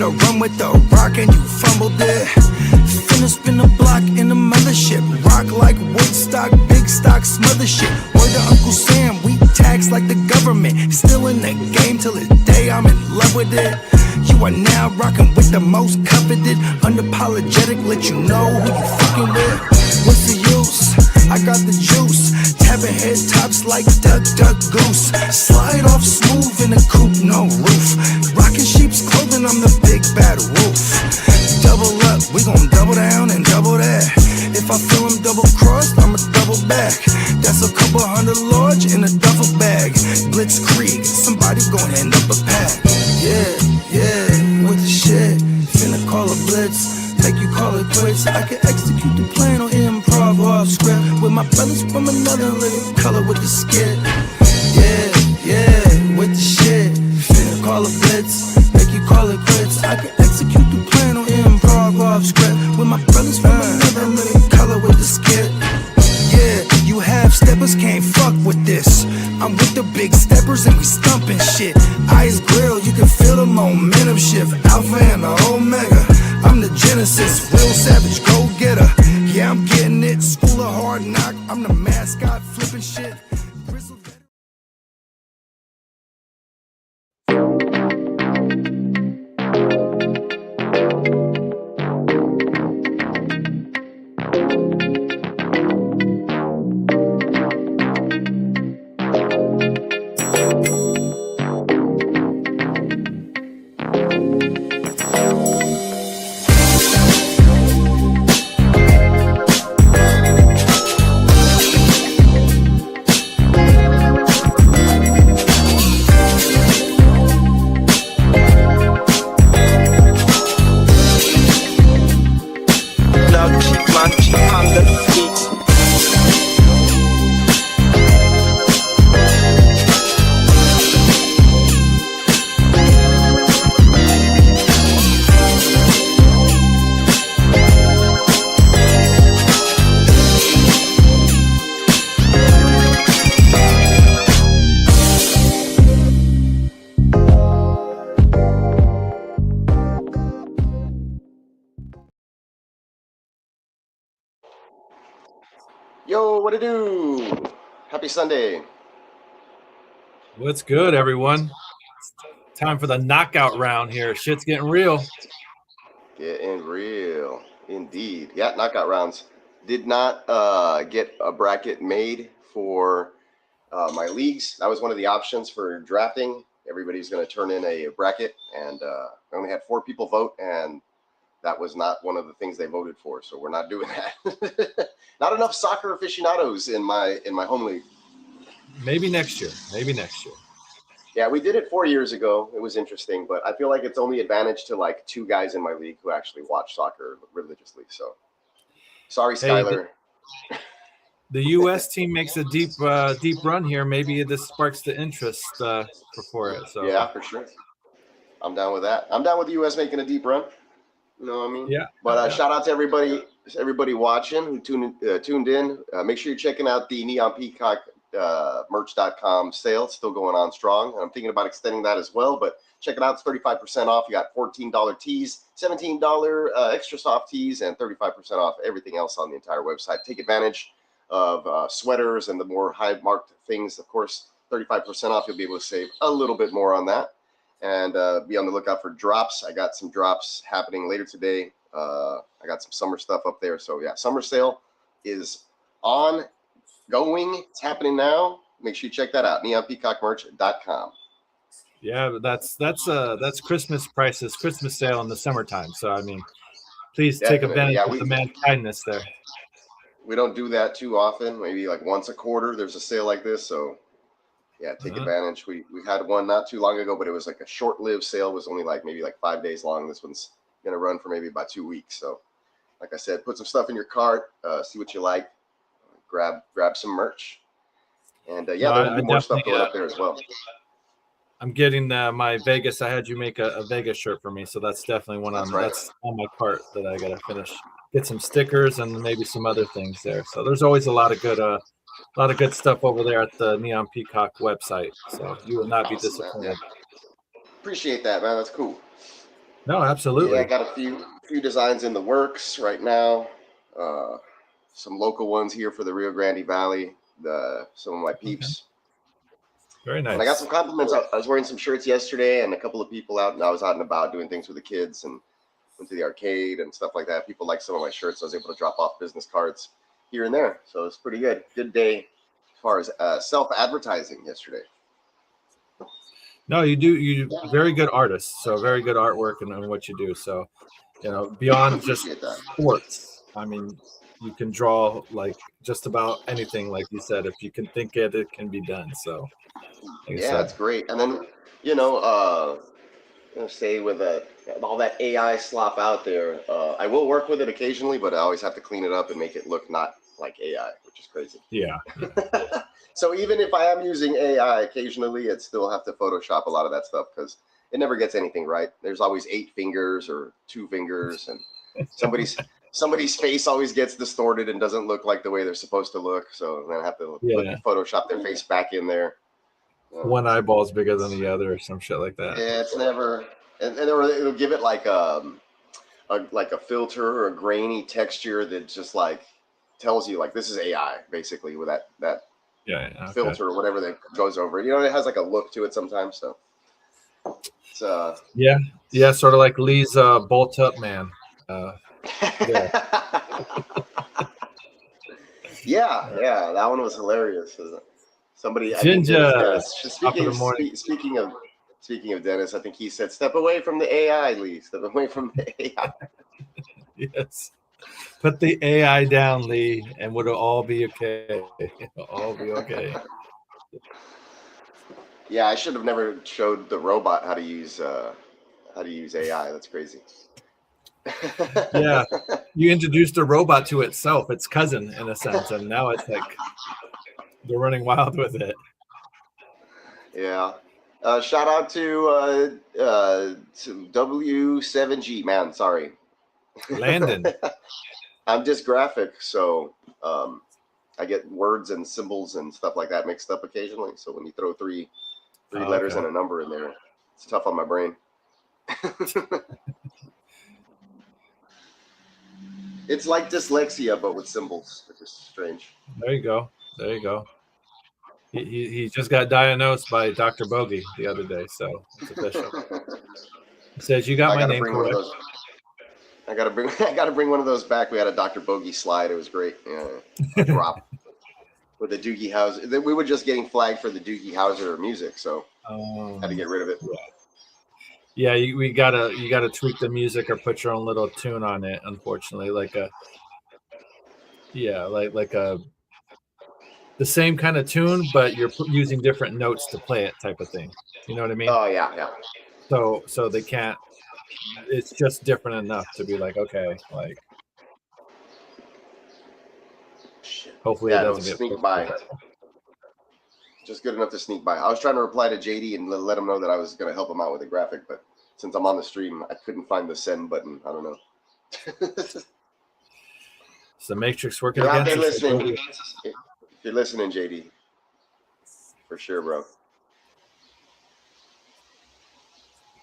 to run with the rock and you fumbled it. Finna spin the block in the mothership. Rock like Woodstock, big stock, smother shit. Word to Uncle Sam, we tax like the government. Still in the game till this day, I'm in love with it. You are now rocking with the most coveted. Unapologetic, let you know who you fucking with. What's the use? I got the juice. Tapping head tops like Duck, Duck, Goose. Slide off smooth in a coupe, no roof. Rocking sheep's clothing, I'm the big bad wolf. Double up, we gon' double down and double that. If I feel I'm double crossed, I'ma double back. That's a couple hundred large in a duffel bag. Blitzkrieg, somebody's gonna end up a pack. Yeah, with the shit. Finna call a blitz, make you call it quits. I can execute the plan or improv off script. With my brothers from another living color with the skit. Yeah, with the shit. Finna call a blitz, make you call it quits. I can execute the plan or improv off script. With my brothers from another living color with the skit. Yeah, you half steppers can't fuck with this. I'm with the big steppers and we stumping shit. Ice grill, you can feel the momentum shift. Alpha and the Omega, I'm the Genesis. Real savage, go getter. Yeah, I'm getting it. School of hard knock, I'm the mascot flipping shit. Yo, what it do? Happy Sunday. What's good, everyone? Time for the knockout round here. Shit's getting real. Getting real, indeed. Yeah, knockout rounds. Did not get a bracket made for my leagues. That was one of the options for drafting. Everybody's going to turn in a bracket, and I only had 4 people vote, and that was not one of the things they voted for, so we're not doing that. Not enough soccer aficionados in my home league. Maybe next year. Yeah, we did it 4 years ago. It was interesting, but I feel like it's only advantage to like 2 guys in my league who actually watch soccer religiously. So, sorry, Skyler. The U.S. team makes a deep run here. Maybe this sparks the interest for it. So yeah, for sure. I'm down with that. I'm down with the U.S. making a deep run. You know what I mean? Yeah. But shout out to everybody watching who tuned in. Make sure you're checking out the Neon Peacock merch.com sale. It's still going on strong. I'm thinking about extending that as well, but check it out. It's 35% off. You got $14 tees, $17 extra soft tees, and 35% off everything else on the entire website. Take advantage of sweaters and the more high-marked things. Of course, 35% off. You'll be able to save a little bit more on that. And be on the lookout for drops. I got some drops happening later today. I got some summer stuff up there. So, yeah, summer sale is ongoing. It's happening now. Make sure you check that out, neonpeacockmerch.com. Yeah, that's Christmas prices, Christmas sale in the summertime. So, I mean, please take advantage of the man kindness there. We don't do that too often. Maybe like once a quarter there's a sale like this. So, yeah, take advantage. We had one not too long ago, but it was like a short-lived sale. It was only maybe 5 days long. This one's going to run for maybe about 2 weeks. So, like I said, put some stuff in your cart, see what you like, grab some merch. And, there'll be more stuff going up there as well. I'm getting my Vegas. I had you make a Vegas shirt for me, so that's definitely one that's on my cart that I got to finish. Get some stickers and maybe some other things there. So there's always a lot of good stuff over there at the Neon Peacock website. So you will not be disappointed. Man. Appreciate that, man. That's cool. No, Yeah, I absolutely. got a few designs in the works right now. Some local ones here for the Rio Grande Valley. Some of my Okay. peeps. Very And I got some nice. compliments. I was wearing some shirts yesterday, and a couple of people out, and I was out and about doing things with the kids, and went to the arcade and stuff like that. People liked some of my shirts. So I was able to drop off business cards here and there. So it's pretty good. Good day as far as self-advertising yesterday. No, you very good artist. So very good artwork and what you do. So, beyond just Appreciate that. sports, I mean, you can draw like just about anything, like you said. If you can think it, it can be done. So, like I Yeah, said, it's great. And then, you know, say with all that AI slop out there, I will work with it occasionally, but I always have to clean it up and make it look not like AI, which is crazy. yeah. So even if I am using AI occasionally, I'd still have to Photoshop a lot of that stuff because it never gets anything right. There's always 8 fingers or 2 fingers, and somebody's face always gets distorted and doesn't look like the way they're supposed to look. So then I have to Yeah. Photoshop their face back in there. One eyeball's bigger than the other, or some shit like that. Yeah, it's never, and it'll give it like a filter or a grainy texture that just like tells you like this is AI basically with that Yeah. Okay. filter or whatever that goes over it. You know, it has like a look to it sometimes. So it's Yeah. Sort of like Lee's Bolt Up Man. yeah, that one was hilarious. Somebody, I think it Ginger. was Dennis. Top of the morning. Speaking of Dennis, I think he said, "Step away from the AI, Lee. Step away from the AI." Yes. Put the AI down, Lee, and it'll all be okay. It'll all be okay. Yeah, I should have never showed the robot how to use AI. That's crazy. Yeah, you introduced a robot to itself, its cousin, in a sense, and now it's like they're running wild with it. Yeah. Shout out to W7G, man. Sorry. Landon. I'm dysgraphic, so I get words and symbols and stuff like that mixed up occasionally. So when you throw three letters and a number in there, it's tough on my brain. It's like dyslexia, but with symbols, which is strange. There you go. He just got diagnosed by Dr. Bogey the other day, so it's official. He says, "You got my name correct." I gotta bring one of those back. We had a Dr. Bogey slide. It was great. Yeah, drop with the Doogie Howser. We were just getting flagged for the Doogie Howser music, so had to get rid of it. Yeah, you gotta tweak the music or put your own little tune on it. Unfortunately, like the same kind of tune, but you're using different notes to play it, type of thing. You know what I mean? Oh yeah. So they can't. It's just different enough to be like, okay, like. Hopefully, it doesn't get sneak by. Just good enough to sneak by. I was trying to reply to JD and let him know that I was going to help him out with the graphic, but since I'm on the stream, I couldn't find the send button. I don't know. Is the Matrix working You're against out there us? listening. If you're listening, JD, for sure, bro.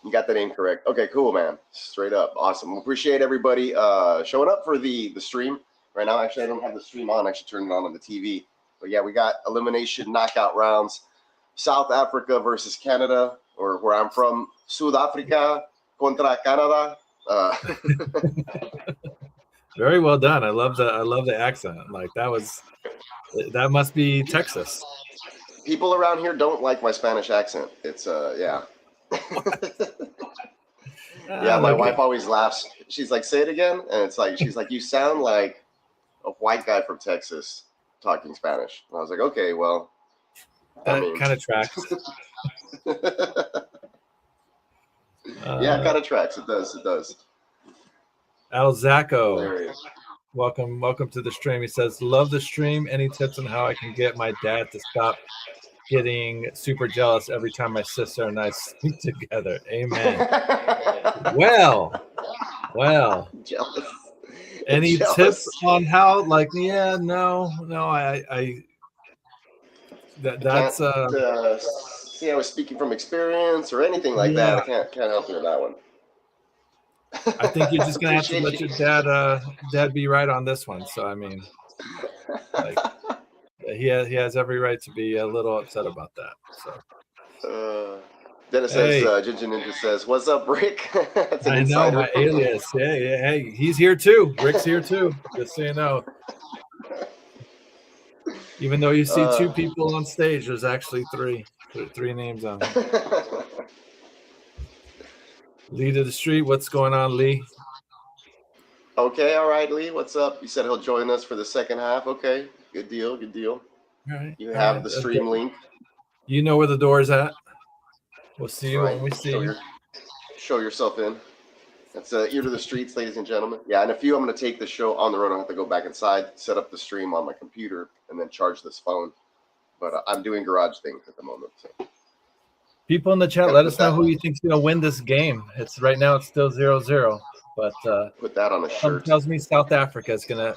You got the name correct. Okay, cool, man. Straight up, awesome. Appreciate everybody showing up for the stream right now. Actually, I don't have the stream on. I should turn it on the TV. But yeah, we got elimination knockout rounds. South Africa versus Canada, or where I'm from, South Africa contra Canada. Very well done. I love the accent. Like that must be Texas. People around here don't like my Spanish accent. It's yeah. Yeah, my wife always laughs. She's like, "Say it again," and she's like, "You sound like a white guy from Texas talking Spanish." And I was like, "Okay, well, that kind of tracks." Yeah, it kind of tracks. It does. Al Zacco, welcome to the stream. He says, "Love the stream. Any tips on how I can get my dad to stop getting super jealous every time my sister and I sleep together?" Amen. Well. Jealous. Any tips on how? Like, yeah, no. That's see, I was speaking from experience or anything like that. I can't help you with that one. I think you're just gonna have to let your dad be right on this one. So I mean, like, he has every right to be a little upset about that. So. Dennis says, Ginger Ninja says, "What's up, Rick?" That's an I know insider. my alias. Hey, he's here too. Rick's here too. Just so you know. Even though you see two people on stage, there's actually three names on there. Lee to the street. What's going on, Lee? Okay, all right, Lee. What's up? You said he'll join us for the second half. Okay, good deal. All right. You have the stream link. You know where the door's at. We'll see you when we see you. Show yourself in. That's ear to the streets, ladies and gentlemen. Yeah, and I'm going to take the show on the road. I have to go back inside, set up the stream on my computer, and then charge this phone. But I'm doing garage things at the moment. So. People in the chat, let us know who you think's going to win this game. Right now it's still 0-0, but put that on a shirt. Tells me South Africa is gonna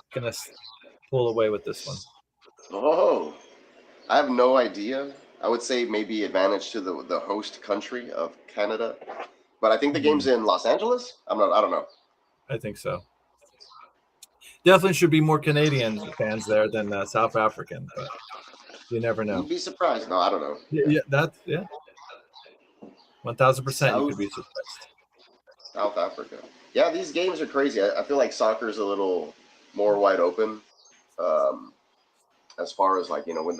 pull away with this one. Oh, I have no idea. I would say maybe advantage to the host country of Canada, but I think the game's in Los Angeles. I don't know. I think so. Definitely should be more Canadian fans there than South African, but you never know. You'd be surprised. No, I don't know. Yeah. 1,000% you could be surprised. South Africa. Yeah, these games are crazy. I feel like soccer is a little more wide open, as far as when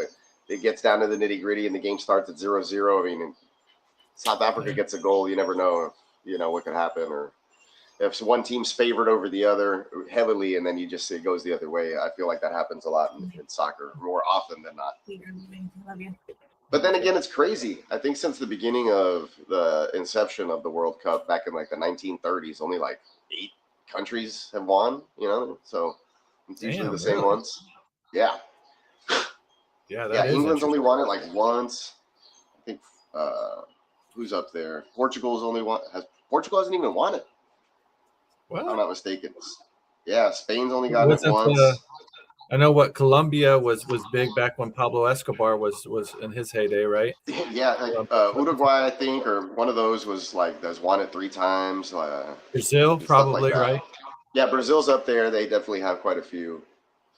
it gets down to the nitty gritty and the game starts at 0-0. I mean, South Africa gets a goal, you never know, what could happen, or if one team's favored over the other heavily, and then it goes the other way. I feel like that happens a lot in soccer, more often than not. But then again, it's crazy. I think since the beginning of the inception of the World Cup back in the 1930s, only 8 countries have won, so it's usually the same ones. Yeah. Yeah, England's only won it once. I think who's up there? Portugal hasn't even won it. What? If I'm not mistaken. Yeah, Spain's only got it once. I know what Colombia was big back when Pablo Escobar was in his heyday, right? Yeah, Uruguay, I think, or one of those was has won it 3 times. Brazil, probably, right? Yeah, Brazil's up there. They definitely have quite a few.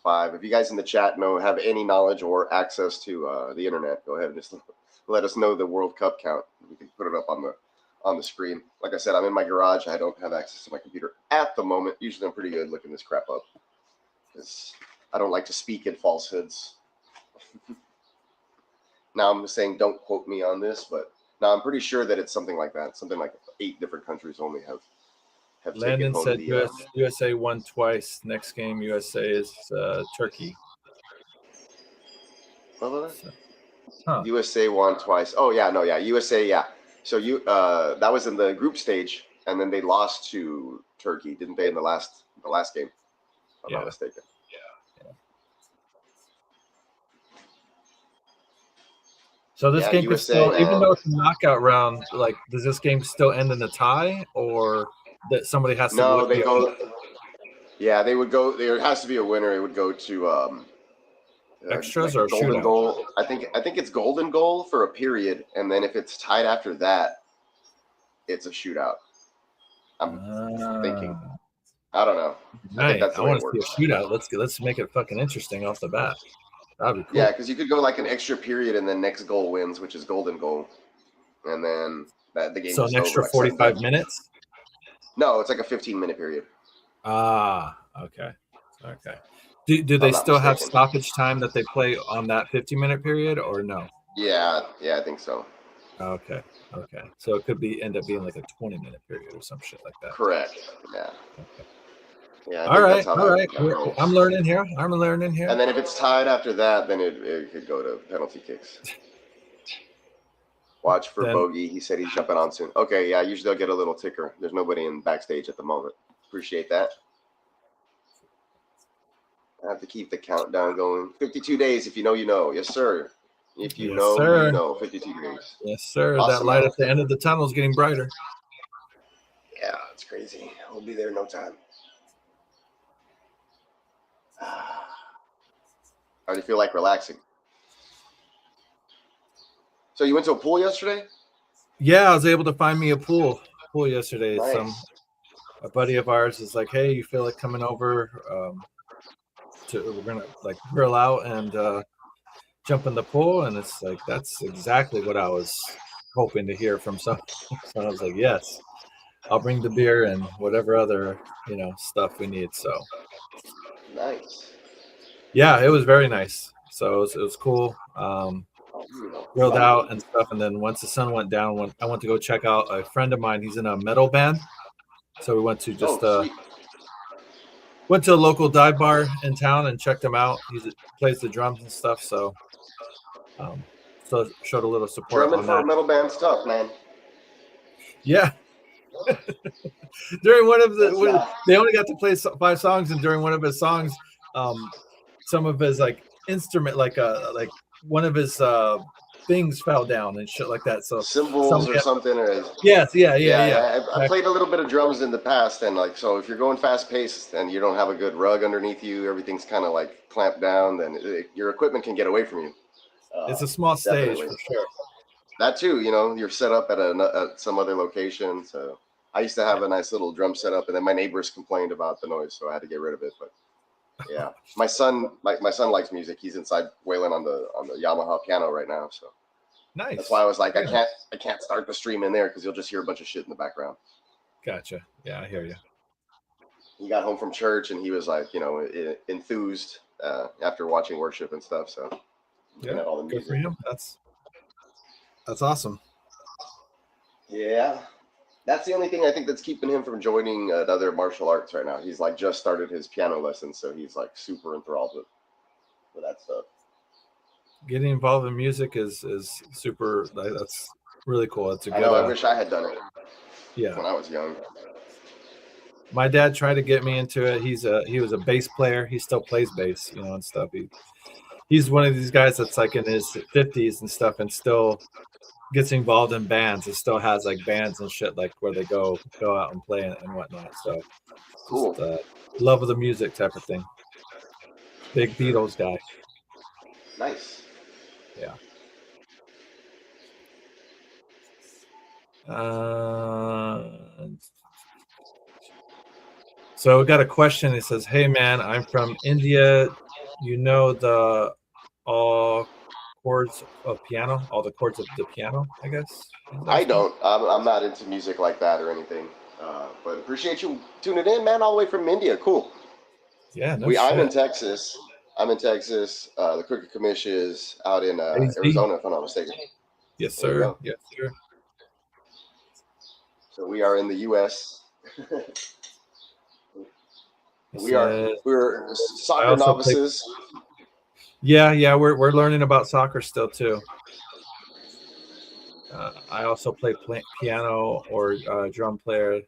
5. If you guys in the chat have any knowledge or access to the internet, go ahead and just let us know the World Cup count. We can put it up on the screen. Like I said, I'm in my garage. I don't have access to my computer at the moment. Usually I'm pretty good looking this crap up, because I don't like to speak in falsehoods. Now I'm saying don't quote me on this, but now I'm pretty sure that it's something like that. Something like 8 different countries only have Landon taken home said the USA won twice. Next game USA is Turkey. What was that? USA won twice. Oh yeah, no, yeah, USA, yeah. So that was in the group stage, and then they lost to Turkey, didn't they, in the last game? If I'm not mistaken. Yeah. So this game could still, even though it's a knockout round, does this game still end in a tie, or that somebody has to? No, they go. Yeah, they would go. There has to be a winner. It would go to extras or golden goal. I think it's golden goal for a period, and then if it's tied after that, it's a shootout. I'm thinking. I don't know. Nice. I think that's the way it works. See a shootout. Let's make it fucking interesting off the bat. That'd be cool. Yeah, because you could go an extra period, and then next goal wins, which is golden goal, and then the game. So an extra 45 minutes. No, it's a 15-minute period. Okay. Do they still have stoppage time that they play on that 15-minute period, or no? Yeah, I think so. Okay. So it could end up being a 20-minute period or some shit like that. Correct. Yeah. Okay. Yeah. All right. I'm learning here. And then if it's tied after that, then it could go to penalty kicks. Watch for Bogey. He said he's jumping on soon. Okay, yeah, usually they'll get a little ticker. There's nobody in backstage at the moment. Appreciate that. I have to keep the countdown going. 52 days. If you know, you know. Yes, sir. If you know, you know. 52 days. Yes, sir. Awesome. That light at the end of the tunnel is getting brighter. Yeah, it's crazy. We'll be there in no time. How do you feel like relaxing? So you went to a pool yesterday? Yeah, I was able to find me a pool yesterday. Nice. a buddy of ours is like, hey, you feel like coming over? We're gonna like grill out and jump in the pool, and it's like that's exactly what I was hoping to hear from some. So I was like, yes, I'll bring the beer and whatever other stuff we need. So Nice. yeah, it was very nice. So it was cool. Grilled out and stuff, and then once the sun went down, I went to go check out a friend of mine. He's in a metal band, so we went to just went to a local dive bar in town and checked him out. He plays the drums and stuff, so showed a little support. Drumming on for that. a metal band's tough, man. Yeah. During one of they only got to play 5 songs, and during one of his songs, some of his like instrument, like one of his things fell down and shit like that. So cymbals or something. Yes, yeah. I played a little bit of drums in the past, and like so, if you're going fast paced and you don't have a good rug underneath you, everything's kind of like clamped down. Then your equipment can get away from you. It's a small stage for sure. That too, you're set up at some other location. So I used to have a nice little drum setup, and then my neighbors complained about the noise, so I had to get rid of it. But yeah, my son likes music. He's inside wailing on the Yamaha piano right now. So nice. That's why I was like, I can't start the stream in there because you'll just hear a bunch of shit in the background. Gotcha. Yeah, I hear you. He got home from church and he was like, enthused after watching worship and stuff. So yeah, all the music. Good for him. That's awesome. Yeah. That's the only thing I think that's keeping him from joining other martial arts right now. He's like just started his piano lessons, so he's like super enthralled with that stuff. Getting involved in music is super. That's really cool. It's a good. I wish I had done it. Yeah. When I was young. My dad tried to get me into it. He was a bass player. He still plays bass, and stuff. He's one of these guys that's like in his 50s and stuff, and still gets involved in bands. It still has like bands and shit, like where they go out and play and whatnot. So cool. Just, love of the music type of thing. Big Beatles guy. Nice. Yeah. So we got a question. It says, "Hey man, I'm from India. You know all chords of piano, all the chords of the piano, I guess." I don't. I'm not into music like that or anything. But appreciate you tuning in, man, all the way from India. Cool. Yeah. I'm in Texas. The Crooked Commish is out in Arizona, if I'm not mistaken. Yes, sir. Yes, sir. So we are in the U.S. We're soccer novices. Yeah, we're learning about soccer still too. I also play piano or drum player.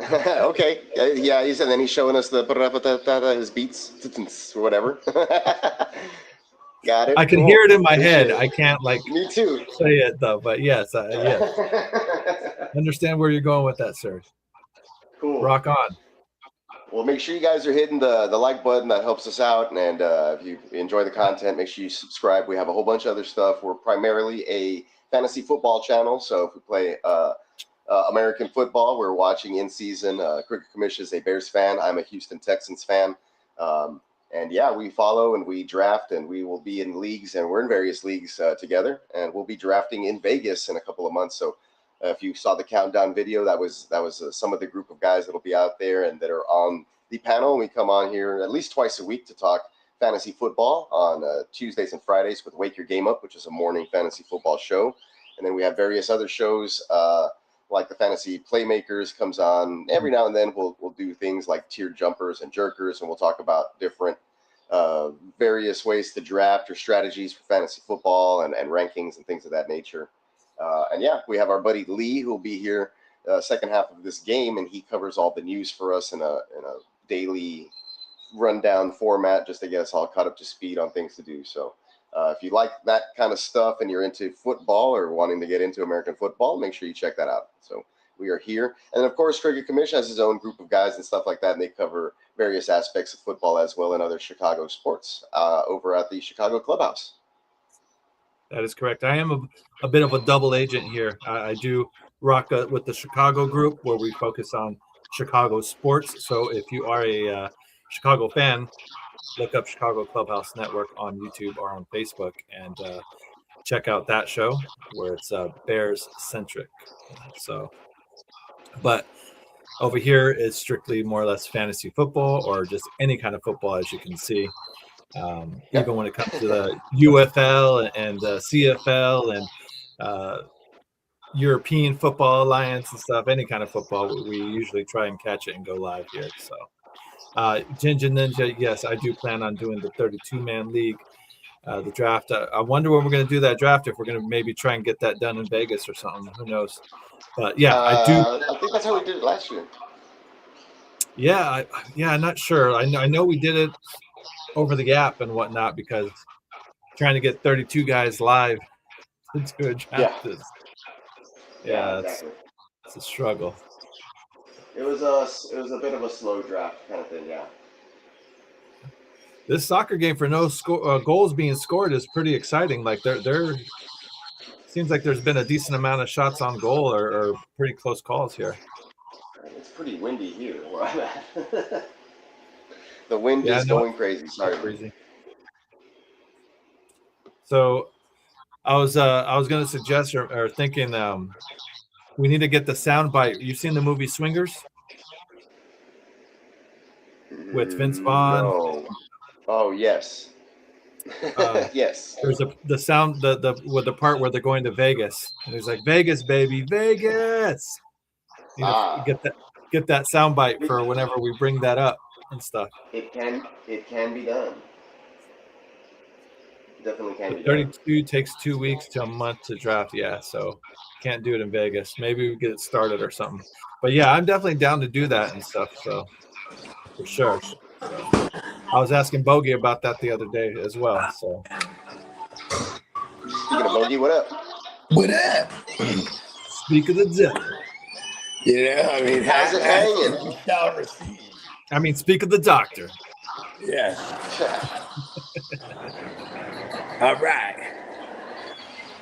Okay. Yeah, and then he's showing us his beats or whatever. Got it. I can hear it in my head. I can't me too say it though, but yes, yes. Understand where you're going with that, sir. Cool. Rock on. Well, make sure you guys are hitting the like button. That helps us out. And if you enjoy the content, make sure you subscribe. We have a whole bunch of other stuff. We're primarily a fantasy football channel. So if we play American football, we're watching in season. Crooked Commish is a Bears fan. I'm a Houston Texans fan. And yeah, we follow and we draft, and we will be in leagues, and we're in various leagues together. And we'll be drafting in Vegas in a couple of months. So if you saw the countdown video, that was some of the group of guys that'll be out there and that are on the panel. We come on here at least twice a week to talk fantasy football on Tuesdays and Fridays with Wake Your Game Up, which is a morning fantasy football show. And then we have various other shows like the Fantasy Playmakers comes on every now and then. We'll do things like tiered jumpers and jerkers, and we'll talk about different various ways to draft or strategies for fantasy football and rankings and things of that nature. And yeah, we have our buddy Lee who will be here second half of this game, and he covers all the news for us in a daily rundown format just to get us all caught up to speed on things to do. So if you like that kind of stuff and you're into football or wanting to get into American football, make sure you check that out. So we are here. And of course, Crooked Commish has his own group of guys and stuff like that, and they cover various aspects of football as well and other Chicago sports over at the Chicago Clubhouse. That is correct. I am a bit of a double agent here. I do rock with the Chicago group where we focus on Chicago sports. So if you are a Chicago fan, look up Chicago Clubhouse Network on YouTube or on Facebook and check out that show where it's Bears centric. So, but over here it's strictly more or less fantasy football or just any kind of football, as you can see. Even when it comes to the UFL and CFL and European Football Alliance and stuff, any kind of football, we usually try and catch it and go live here. So, Ginger Ninja, yes, I do plan on doing the 32-man league, the draft. I wonder when we're going to do that draft, if we're going to maybe try and get that done in Vegas or something. Who knows? But yeah, I do. I think that's how we did it last year. Yeah, I'm not sure. I know we did it over the app and whatnot because trying to get 32 guys live to do a draft is exactly. It's a struggle. It was a bit of a slow draft kind of thing, yeah. This soccer game for no goals being scored is pretty exciting. Like there seems like there's been a decent amount of shots on goal or pretty close calls here. It's pretty windy here where I'm at. The wind is going crazy. Sorry. Crazy. So I was going to suggest or thinking we need to get the sound bite. You've seen the movie Swingers with Vince Vaughn? No. Oh yes. Yes. There's the sound with the part where they're going to Vegas. And he's like, Vegas, baby, Vegas. You know, get that sound bite for whenever we bring that up and stuff. It can be done. Definitely can be 32 done. takes 2 weeks to a month to draft. Yeah, so can't do it in Vegas. Maybe we get it started or something. But yeah, I'm definitely down to do that and stuff. So for sure. So, I was asking Bogey about that the other day as well. So speaking of Bogey, what up? What up? Speak of the devil. Yeah, I mean, how's it hanging? You shall receive. I mean, speak of the doctor. Yeah. All right.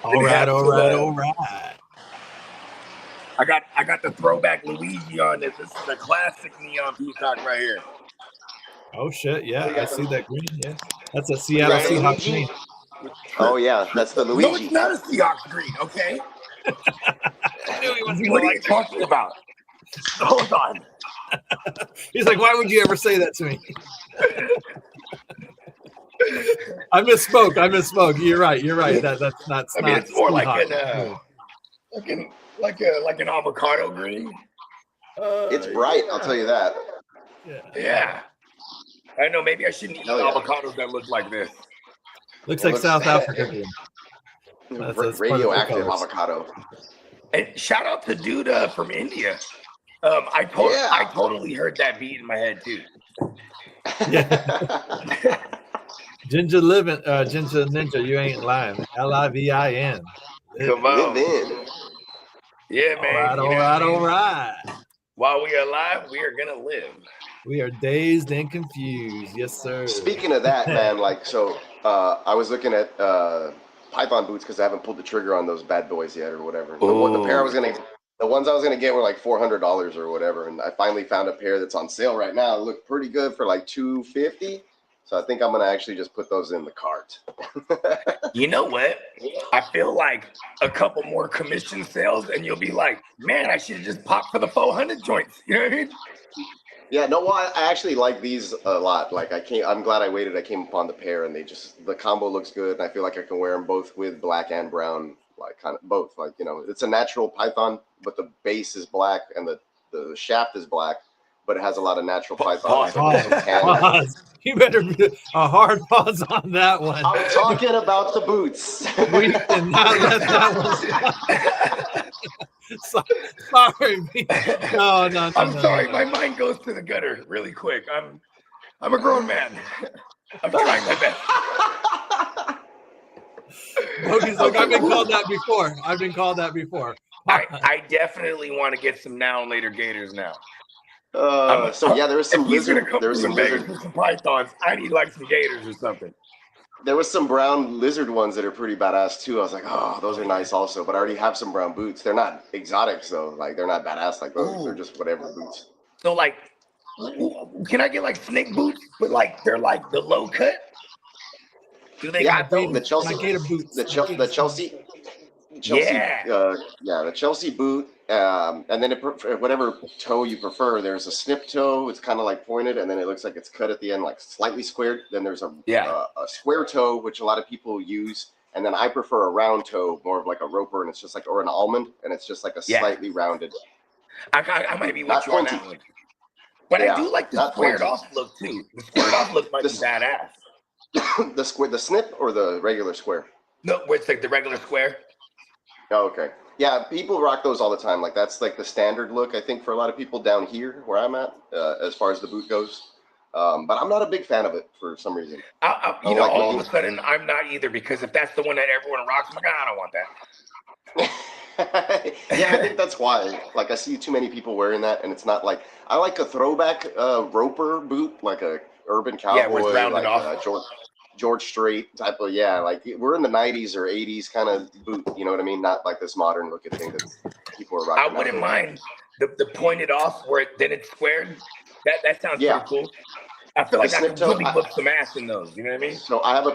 All right. I got the throwback Luigi on this. This is a classic neon peacock right here. Oh shit! Yeah, I see that green. Yeah, that's a Seattle Seahawks green. Oh yeah, that's the Luigi. No, it's not a Seahawks green. Okay. I knew he wasn't what are you talking about? Hold on. He's like, why would you ever say that to me? I misspoke. You're right. That's not. I mean, it's more like an avocado green. It's bright. I'll tell you that. Yeah. I know. Maybe I shouldn't eat avocados that look like this. Looks like South Africa green. That's radioactive avocado. And shout out to dude from India. I totally heard that beat in my head too. Yeah. Ginger Ninja, you ain't lying. LIVIN. Come on. Yeah, man. All right. While we are alive, we are gonna live. We are dazed and confused. Yes, sir. Speaking of that, man, I was looking at Python boots because I haven't pulled the trigger on those bad boys yet or whatever. The ones I was gonna get were like $400 or whatever, and I finally found a pair that's on sale right now. It looked pretty good for like $250. So I think I'm gonna actually just put those in the cart. You know what? I feel like a couple more commission sales, and you'll be like, "Man, I should have just popped for the 400 joints." You know what I mean? Yeah, no. Well, I actually like these a lot. Like I'm glad I waited. I came upon the pair, and the combo looks good, and I feel like I can wear them both with black and brown, like kind of both. Like it's a natural Python, but the base is black and the shaft is black. But it has a lot of natural Python. Pause. You better be a hard pause on that one. I'm talking about the boots. We cannot let that one. Sorry. No. I'm sorry. My mind goes to the gutter really quick. I'm a grown man. I'm trying my best. Bogey's like, I've been called that before. I definitely want to get some now and later Gators now. There was some lizard. There was some Vegas with some pythons. I need like some gators or something. There was some brown lizard ones that are pretty badass too. I was like, oh, those are nice also. But I already have some brown boots. They're not exotics though. Like they're not badass like those. Ooh. They're just whatever boots. So like, can I get like snake boots, but like they're like the low cut? Do they got those? The Chelsea, My gator boots. the Chelsea, Yeah. The Chelsea boot, and then whatever toe you prefer. There's a snip toe. It's kind of like pointed, and then it looks like it's cut at the end, like slightly squared. Then there's a square toe, which a lot of people use, and then I prefer a round toe, more of like a roper, and it's just like or an almond, and it's just like a slightly rounded. I might be with you on that one, but I do like the squared off look too. The squared off look might be badass. The snip or the regular square? No, where it's like the regular square. Oh, okay. Yeah, people rock those all the time. Like that's like the standard look, I think, for a lot of people down here where I'm at, as far as the boot goes. But I'm not a big fan of it for some reason. All of a sudden, I'm not either, because if that's the one that everyone rocks, I'm like, I don't want that. Yeah, I think that's why. Like I see too many people wearing that, and it's not like I like a throwback roper boot, like a urban cowboy, rounded like off. George Strait type of, like we're in the 90s or 80s kind of boot, you know what I mean? Not like this modern looking thing that people are rocking. I wouldn't mind the pointed off where then it's squared. That sounds pretty cool. I feel like I could really whip some ass in those. You know what I mean? So I have a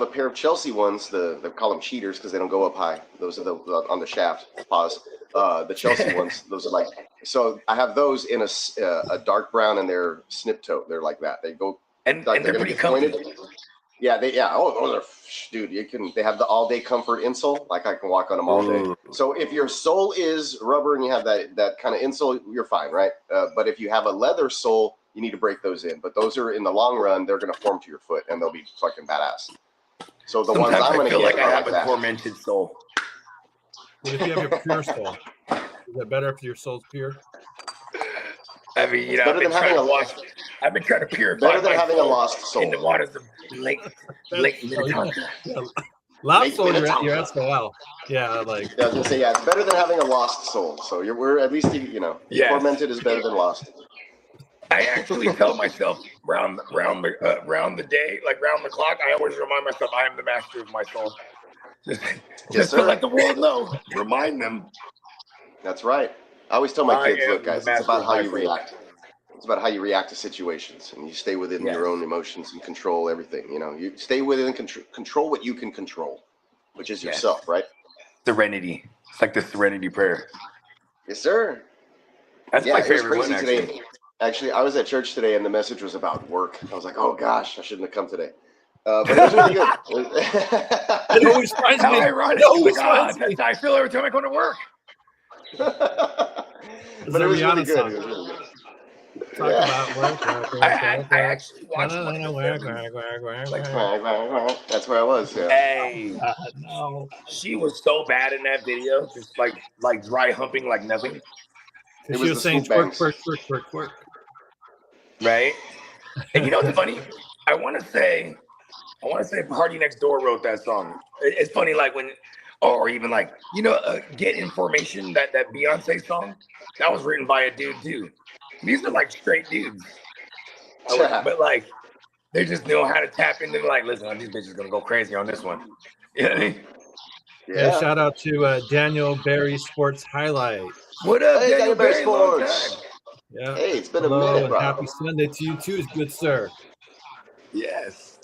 pair of Chelsea ones. They call them cheaters because they don't go up high. Those are the on the shaft. Pause. The Chelsea ones. Those are like. So I have those in a dark brown, and they're snip toe. They're like that. They go and like they're pretty comfortable. Yeah, Oh, those are, dude. They have the all-day comfort insole. Like I can walk on them all day. So if your sole is rubber and you have that kind of insole, you're fine, right? But if you have a leather sole, you need to break those in. But those are in the long run, they're gonna form to your foot and they'll be fucking badass. So the ones I'm gonna get like I are have like a tormented sole. What if you have your pure sole? Is that better if your sole's pure? I mean, I've been trying to purify better than having a lost soul in the waters of Lake Minnetonka. Lost soul, you're SOL. Yeah, like. Yeah, I was gonna say, it's better than having a lost soul. So we're at least tormented is better than lost. I actually tell myself round the day, like round the clock, I always remind myself I am the master of my soul. Just to let the world know, remind them. That's right. I always tell my kids, look, guys, it's about how you react. It's about how you react to situations, and you stay within your own emotions and control everything. You stay within control what you can control, which is yourself, right? Serenity. It's like the serenity prayer. Yes, sir. That's my favorite one, actually. Today. Actually, I was at church today, and the message was about work. I was like, oh gosh, I shouldn't have come today. But it was really good. It always finds me. Ironic. I feel every time I go to work. But it was really good. It was really good. Talk about work. I actually watched work. That's where I was. Yeah. Hey, no. She was so bad in that video, just like dry humping like nothing. She was saying twerk. Right? And you know what's funny? I want to say Party Next Door wrote that song. It's funny, like when, or even like, Get Information, that Beyonce song, that was written by a dude too. These are like straight dudes. But like, they just know how to tap into, like, listen, these bitches gonna go crazy on this one. You know what I mean? Yeah. Shout out to Daniel Barry Sports Highlight. What up, hey, Daniel Barry Sports? Yeah. Hey, it's been a minute, bro. Happy Sunday to you too, good sir. Yes.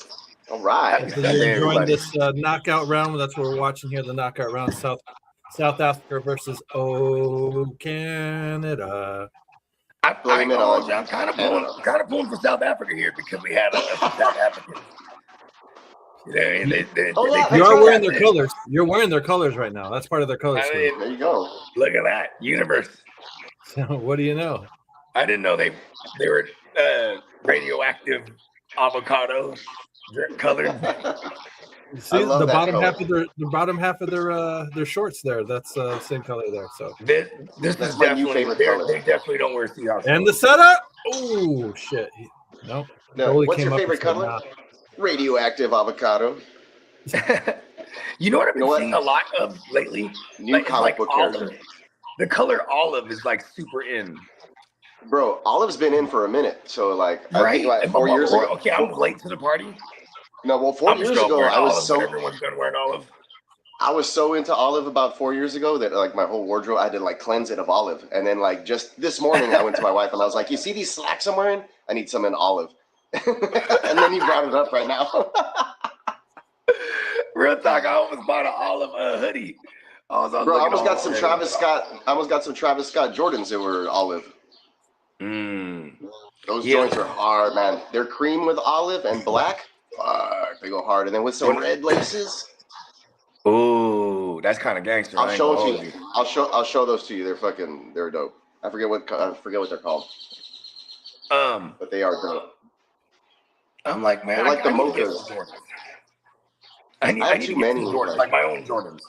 All right. So you're enjoying this knockout round. That's what we're watching here. The knockout round. South Africa versus Canada. I'm kind of pulling for South Africa here because we had a South African. You are wearing their colors. You're wearing their colors right now. That's part of their colors. There you go. Look at that universe. So what do you know? I didn't know they were radioactive avocado colored. See the bottom half of their shorts there. That's the same color there. So this is definitely favorite color. They definitely don't wear Seahawks. And the setup. Oh shit! Nope. No. What's your favorite color? Radioactive avocado. You know what I've been seeing a lot of lately? New comic book character. The color olive is like super in. Bro, olive's been in for a minute. So like, right? I think like 4 years ago. Okay, I'm late to the party. No, well, 4 years ago, everyone's done wearing olive. I was so into olive about 4 years ago that like my whole wardrobe, I had to like cleanse it of olive. And then like just this morning, I went to my wife and I was like, "You see these slacks I'm wearing? I need some in olive." And then you brought it up right now. Real talk, I almost bought an olive hoodie. Bro, I almost got some Travis Scott. I almost got some Travis Scott Jordans that were olive. Those joints are hard, man. They're cream with olive and black. Fuck, they go hard. And then with some red laces. Ooh, that's kind of gangster. I'll show it to you. I'll show those to you. They're dope. I forget what they're called. But they are dope. I'm like, man, they're like the mochas. I have too many Jordans, like my own Jordans.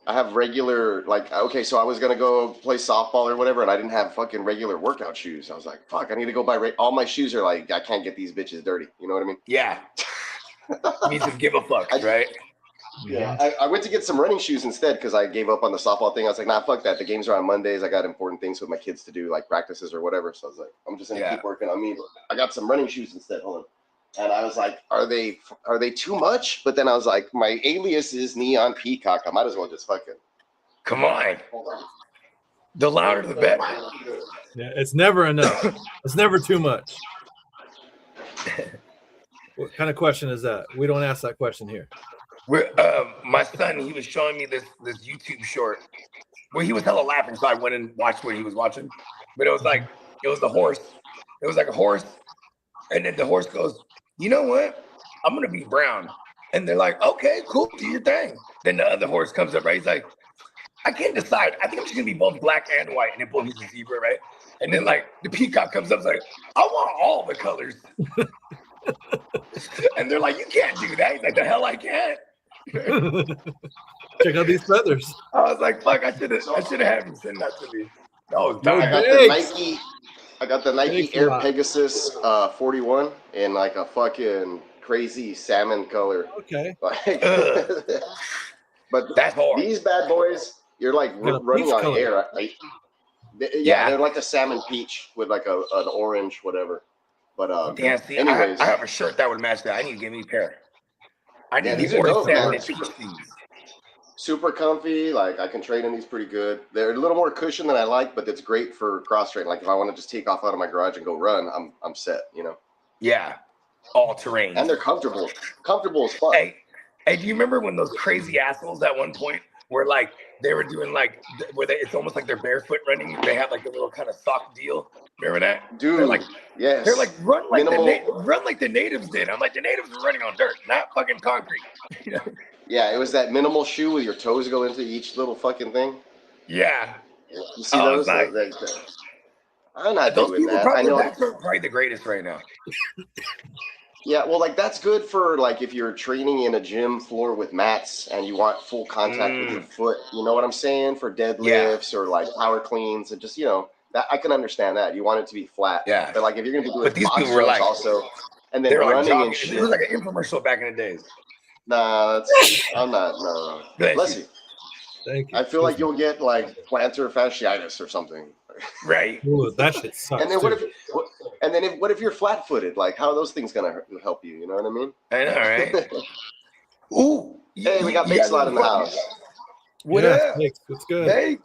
I have regular, like, okay, so I was gonna go play softball or whatever, and I didn't have fucking regular workout shoes. I was like, fuck, I need to go buy. All my shoes are like, I can't get these bitches dirty. You know what I mean? Yeah. Need to give a fuck, right? Yeah, I went to get some running shoes instead because I gave up on the softball thing. I was like, nah, fuck that. The games are on Mondays. I got important things with my kids to do, like practices or whatever. So I was like, I'm just gonna keep working on me. I got some running shoes instead. Hold on. And I was like, are they too much? But then I was like, my alias is Neon Peacock. I might as well just fucking. Come on. Hold on. The louder the better. Yeah, it's never enough. It's never too much. What kind of question is that? We don't ask that question here. My son, he was showing me this YouTube short where he was hella laughing, so I went and watched what he was watching. But it was the horse. It was like a horse, and then the horse goes, "You know what? I'm gonna be brown." And they're like, "Okay, cool, do your thing." Then the other horse comes up, right? He's like, "I can't decide. I think I'm just gonna be both black and white." And then boom, he's a zebra, right? And then like the peacock comes up, like, "I want all the colors." And they're like, "You can't do that." He's like, "The hell I can't." Check out these feathers. I was like, "Fuck! I should have had him send that to me." Oh, I got the Nike Air Pegasus 41 in like a fucking crazy salmon color. Okay. But that's hard. These bad boys, you're like running on color. Air. They're like a salmon peach with like an orange whatever. But see, anyways, I have a shirt that would match that. I need to get me a pair. I need these more dope, salmon super comfy. Like I can train in these pretty good. They're a little more cushion than I like, but it's great for cross training. Like if I want to just take off out of my garage and go run, I'm set. You know. Yeah, all terrain. And they're comfortable as fuck. Hey, do you remember when those crazy assholes at one point were like they were doing like it's almost like they're barefoot running? They had like a little kind of sock deal. Remember that? Dude, they're like, yes. They're like run like the natives did. I'm like, the natives were running on dirt, not fucking concrete. You know? Yeah, it was that minimal shoe with your toes go into each little fucking thing. Yeah. You see those? Like, I'm not doing that. I know that's probably the greatest right now. Yeah, well, like that's good for like if you're training in a gym floor with mats and you want full contact with your foot. You know what I'm saying? For deadlifts or like power cleans and just that I can understand that. You want it to be flat. Yeah. But like if you're gonna be doing these people were like also, and then running like and shit. It was like an infomercial back in the days. Nah, I'm not. No. Bless you. Thank you. I feel like you'll get like plantar fasciitis or something. Right. Ooh, that shit sucks. And then what if you're flat-footed? Like how are those things gonna help you? You know what I mean? I know, right? Ooh. Hey, we got Big Slot in the house. What up? What's good? Hey.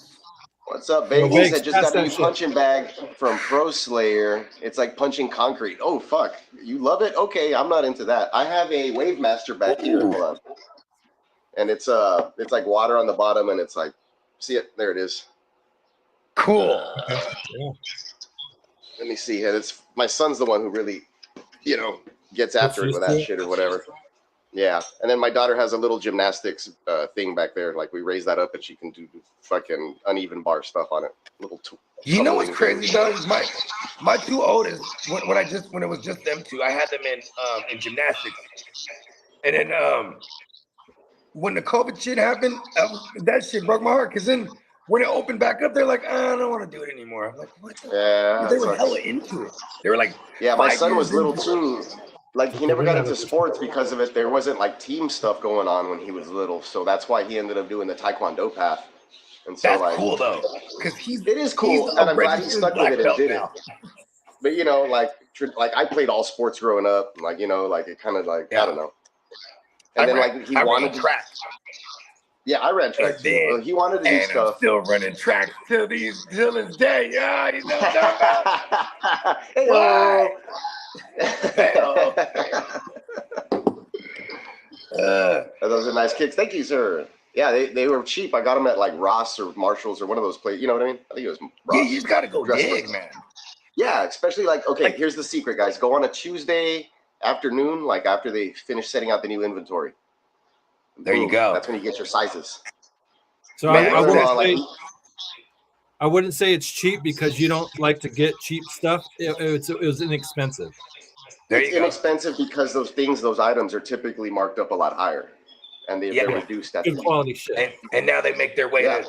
What's up, Bakes? I just got a new punching bag from Pro Slayer. It's like punching concrete. Oh, fuck. You love it? Okay, I'm not into that. I have a Wave Master back here. Hold on. And it's like water on the bottom, and it's like, see it? There it is. Cool. Let me see. It's my son's the one who really, gets after it with that shit or whatever. Yeah, and then my daughter has a little gymnastics thing back there. Like we raise that up, and she can do fucking uneven bar stuff on it. You know what's crazy though? My two oldest, when it was just them two, I had them in gymnastics, and then when the COVID shit happened, that shit broke my heart. Cause then when it opened back up, they're like, I don't want to do it anymore. I'm like, what? Yeah, they were hella into it. They were like, yeah, my son was little too. Like he never got into sports because of it. There wasn't like team stuff going on when he was little, so that's why he ended up doing the Taekwondo path. And so that's cool though, because it is cool, and I'm glad he stuck with it and did it. But like like I played all sports growing up, like you know, like it kind of like I don't know. And then like he wanted track. Yeah, I ran track too. Well, he wanted to do stuff. I'm still running track till this day. Yeah, you know what I'm talking about. Those are nice kicks. Thank you, sir. Yeah, they were cheap. I got them at like Ross or Marshalls or one of those places. You know what I mean? I think it was Ross. Yeah, you just got to go dig, man. Yeah, especially like, okay, here's the secret, guys. Go on a Tuesday afternoon, like after they finish setting out the new inventory. There you go. That's when you get your sizes. So man, I wouldn't say it's cheap because you don't like to get cheap stuff. It was inexpensive. It's inexpensive because those items are typically marked up a lot higher. And they're reduced at good quality shit. And now they make their way to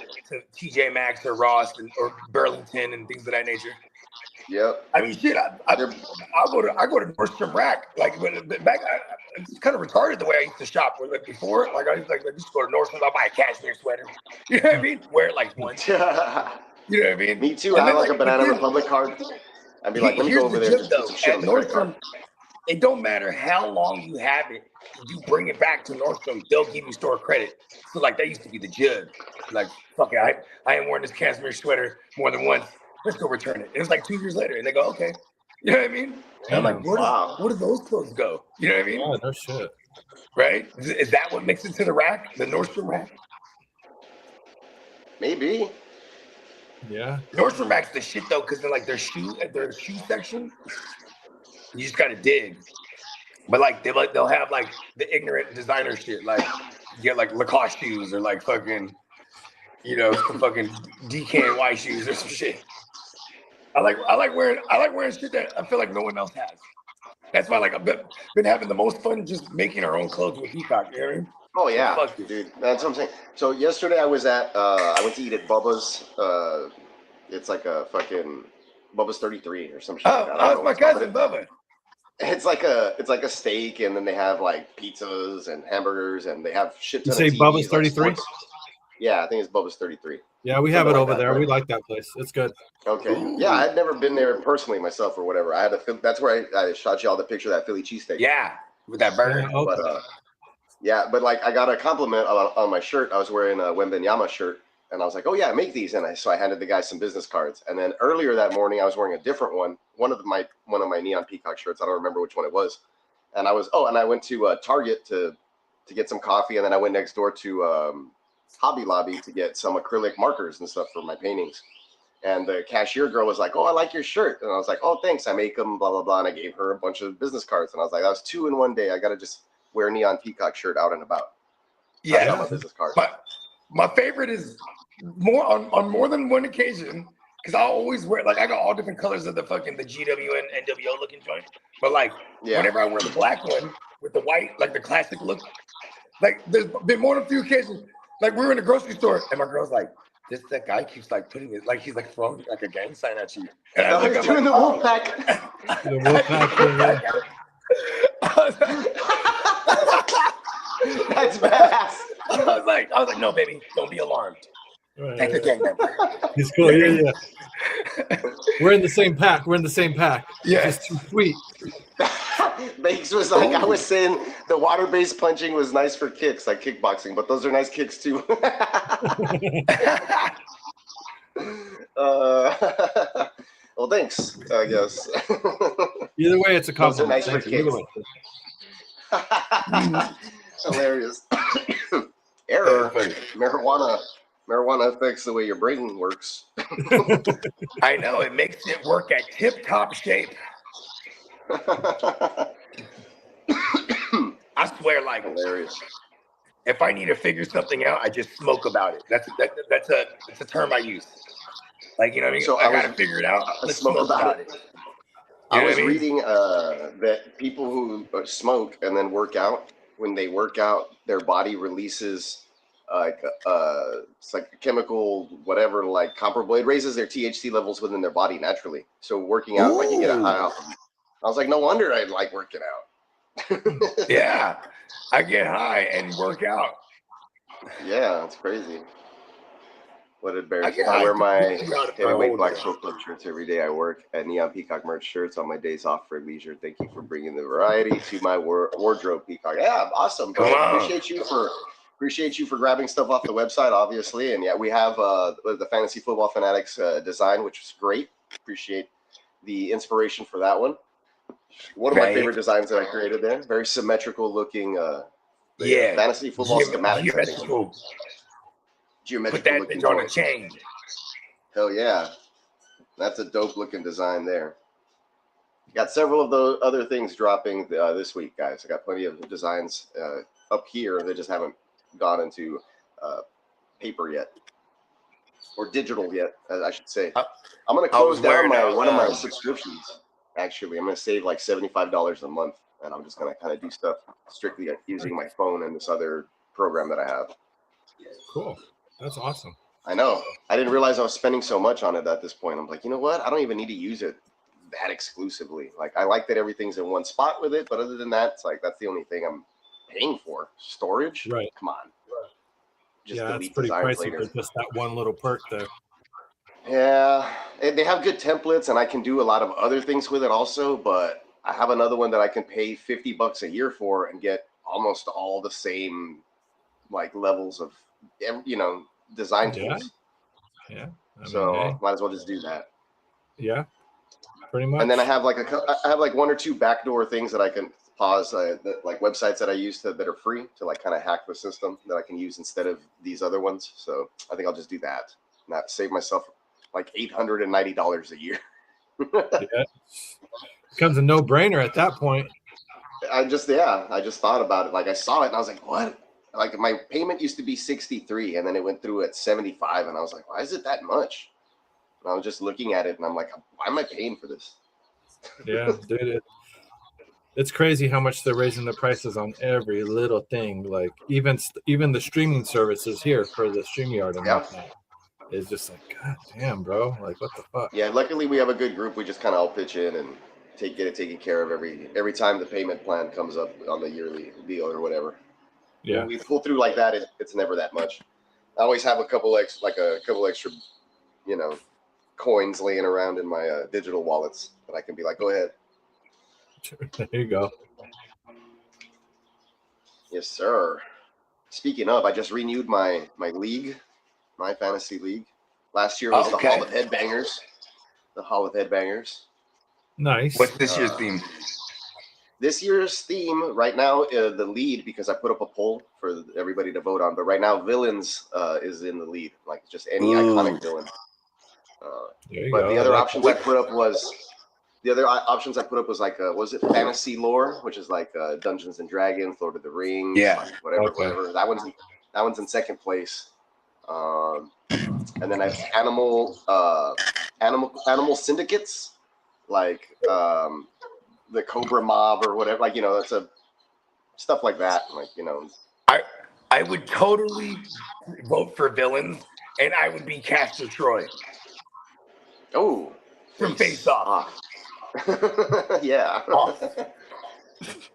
TJ Maxx or Ross or Burlington and things of that nature. Yep. I mean, shit. I go to Nordstrom Rack. Like back, it's kind of retarded the way I used to shop. Like before, like I used to go to Nordstrom. I'll buy a cashmere sweater. You know what I mean? Wear it like once. You know what I mean? Me too. I have like a Banana Republic card. I'd be like, let me go over there. At Nordstrom, it don't matter how long you have it. If you bring it back to Nordstrom, they'll give you store credit. So like that used to be the judge. Like, fuck it, I ain't worn this cashmere sweater more than once. Let's go return it. It was like 2 years later, and they go, okay. You know what I mean? And I'm like, where do those clothes go? You know what I mean? Oh, no shit. Right? Is that what makes it to the rack? The Nordstrom rack? Maybe. Yeah. Nordstrom rack's the shit though, because they're like their shoe section. You just gotta dig. But like they'll have like the ignorant designer shit, like you get like Lacoste shoes or like fucking, you know, some fucking DKNY shoes or some shit. I like wearing shit that I feel like no one else has. That's why like I've been having the most fun just making our own clothes with Peacock. You know what I mean? Oh yeah, dude. That's what I'm saying. So yesterday I was at I went to eat at Bubba's. It's like a fucking Bubba's 33 or some shit. Oh, that's my cousin Bubba. It's like a steak, and then they have like pizzas and hamburgers, and they have shit ton You say of TVs, Bubba's 33? Like yeah, I think it's Bubba's 33. Yeah, we have it over there. We like that place. It's good. Okay. Ooh. Yeah, I'd never been there personally myself or whatever. That's where I shot you all the picture of that Philly cheesesteak. Yeah, with that burger. Yeah, okay. But like I got a compliment on my shirt. I was wearing a Wembenyama shirt, and I was like, oh yeah, I make these, and so I handed the guy some business cards. And then earlier that morning, I was wearing a different one of my neon Peacock shirts. I don't remember which one it was. And I went to Target to get some coffee, and then I went next door to Hobby Lobby to get some acrylic markers and stuff for my paintings. And the cashier girl was like, oh, I like your shirt. And I was like, oh, thanks. I make them, blah, blah, blah. And I gave her a bunch of business cards. And I was like, that was 2 in one day. I got to just wear a neon Peacock shirt out and about. Yeah. My business card. My favorite is on more than one occasion, because I always wear, like, I got all different colors of the GWNNWO looking joint. But, like, whenever I wear the black one with the white, like the classic look, like, there's been more than a few occasions. Like, we were in a grocery store, and my girl's like, that guy keeps, like, putting it, like, he's, like, throwing, like, a gang sign at you. And I was doing the wolf pack. The wolf pack thing, yeah. That's badass. I was like, no, baby, don't be alarmed. Take the gang member. He's cool, yeah. We're in the same pack. Yeah. It's too sweet. Bakes was like, I was saying the water-based punching was nice for kicks, like kickboxing, but those are nice kicks too. Well, thanks, I guess. Either way, it's a compliment. Those are nice for kicks. Hilarious. Error. Marijuana affects the way your brain works. I know, it makes it work at tip-top shape. I swear, like, hilarious. If I need to figure something out, I just smoke about it. That's a term I use. Like, you know what I mean? So I gotta figure it out. Let's smoke about it. I was reading that people who smoke and then work out, when they work out, their body releases it's like a chemical, whatever, like comparable. It raises their THC levels within their body naturally. So working out, like you get a high off. I was like, no wonder I like working out. Yeah, I get high and work out. Yeah, it's crazy. What did Bear? get I wear hyped my throughout my heavyweight whole Black day. Soul Club shirts every day I work at Neon Peacock merch shirts on my days off for leisure. Thank you for bringing the variety to my wardrobe, Peacock. Yeah, awesome, bro. Come on. Appreciate you for grabbing stuff off the website, obviously. And yeah, we have the Fantasy Football Fanatics design, which is great. Appreciate the inspiration for that one. One of my favorite designs that I created there. Very symmetrical looking. Fantasy football schematics. Geometrical Put that looking bitch on a board. chain. Hell yeah. That's a dope looking design there. Got several of those other things dropping this week, guys. I got plenty of designs up here. They just haven't gone into paper yet. Or digital yet, I should say. I'm going to close down one of my subscriptions. Actually, I'm going to save like $75 a month. And I'm just going to kind of do stuff strictly using my phone and this other program that I have. Cool. That's awesome. I know. I didn't realize I was spending so much on it at this point. I'm like, you know what? I don't even need to use it that exclusively. Like, I like that everything's in one spot with it, but other than that, it's like that's the only thing I'm paying for. Storage? Right. Come on. Just yeah, it's pretty pricey for just that one little perk there. Yeah. They have good templates, and I can do a lot of other things with it also, but I have another one that I can pay $50 a year for and get almost all the same like levels of, design tools. Yeah. Might as well just do that. Yeah. Pretty much. And then I have like one or two backdoor things that I can pause, like websites that I use that are free to like kind of hack the system that I can use instead of these other ones. So I think I'll just do that. Not save myself like $890 a year. Yeah. Becomes a no-brainer at that point. I just thought about it. Like I saw it and I was like, what? Like my payment used to be 63 and then it went through at 75 and I was like, why is it that much? And I was just looking at it and I'm like, why am I paying for this? Yeah, dude. It's crazy how much they're raising the prices on every little thing. Like even the streaming services here for the StreamYard and whatnot. It's just like, God damn, bro. Like, what the fuck? Yeah, luckily we have a good group. We just kind of all pitch in and get it taken care of every time the payment plan comes up on the yearly deal or whatever. Yeah, when we pull through like that, it's never that much. I always have a couple extra, coins laying around in my digital wallets that I can be like, go ahead. There you go. Yes, sir. Speaking of, I just renewed my league, my fantasy league. Last year was the Hall of Headbangers. The Hall of Headbangers. Nice. What's this year's theme? This year's theme right now, the lead, because I put up a poll for everybody to vote on, but right now villains is in the lead, like just any iconic villain. But the other options I put up was like was it fantasy lore, which is like Dungeons and Dragons, Lord of the Rings, like whatever. That one's in second place. And then I have animal syndicates, like the Cobra Mob or whatever, like that's stuff like that, like I would totally vote for villains, and I would be Castor Troy. Oh, from Face Off. Yeah.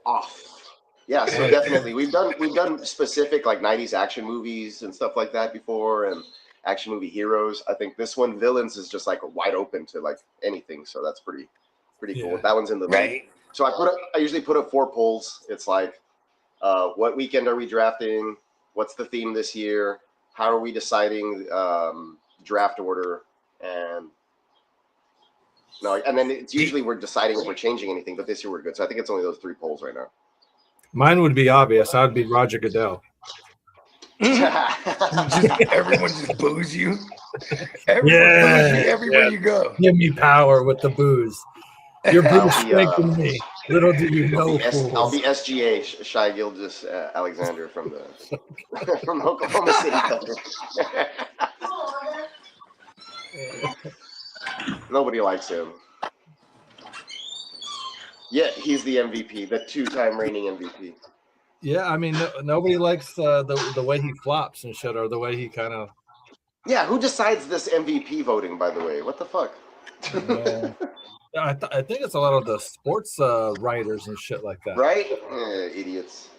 Off. Yeah, so definitely we've done specific like 90s action movies and stuff like that before, and action movie heroes. I think this one, villains, is just like wide open to like anything, so that's pretty cool. That one's in the lead. So I usually put up 4 polls. It's like what weekend are we drafting? What's the theme this year? How are we deciding draft order? And then it's usually we're deciding if we're changing anything, but this year we're good. So I think it's only those 3 polls right now. Mine would be obvious. I'd be Roger Goodell. Everyone just boos you. Everyone boos you everywhere you go. Give me power with the booze. Your booze strengthen me. Little do you know, I'll be SGA, Shai Gilgeous Alexander from Oklahoma City Thunder. Nobody likes him. Yet he's the MVP, the 2-time reigning MVP. Yeah, I mean, nobody likes the way he flops and shit, or the way he kind of. Yeah, who decides this MVP voting, by the way? What the fuck? I think it's a lot of the sports writers and shit like that. Right? Idiots.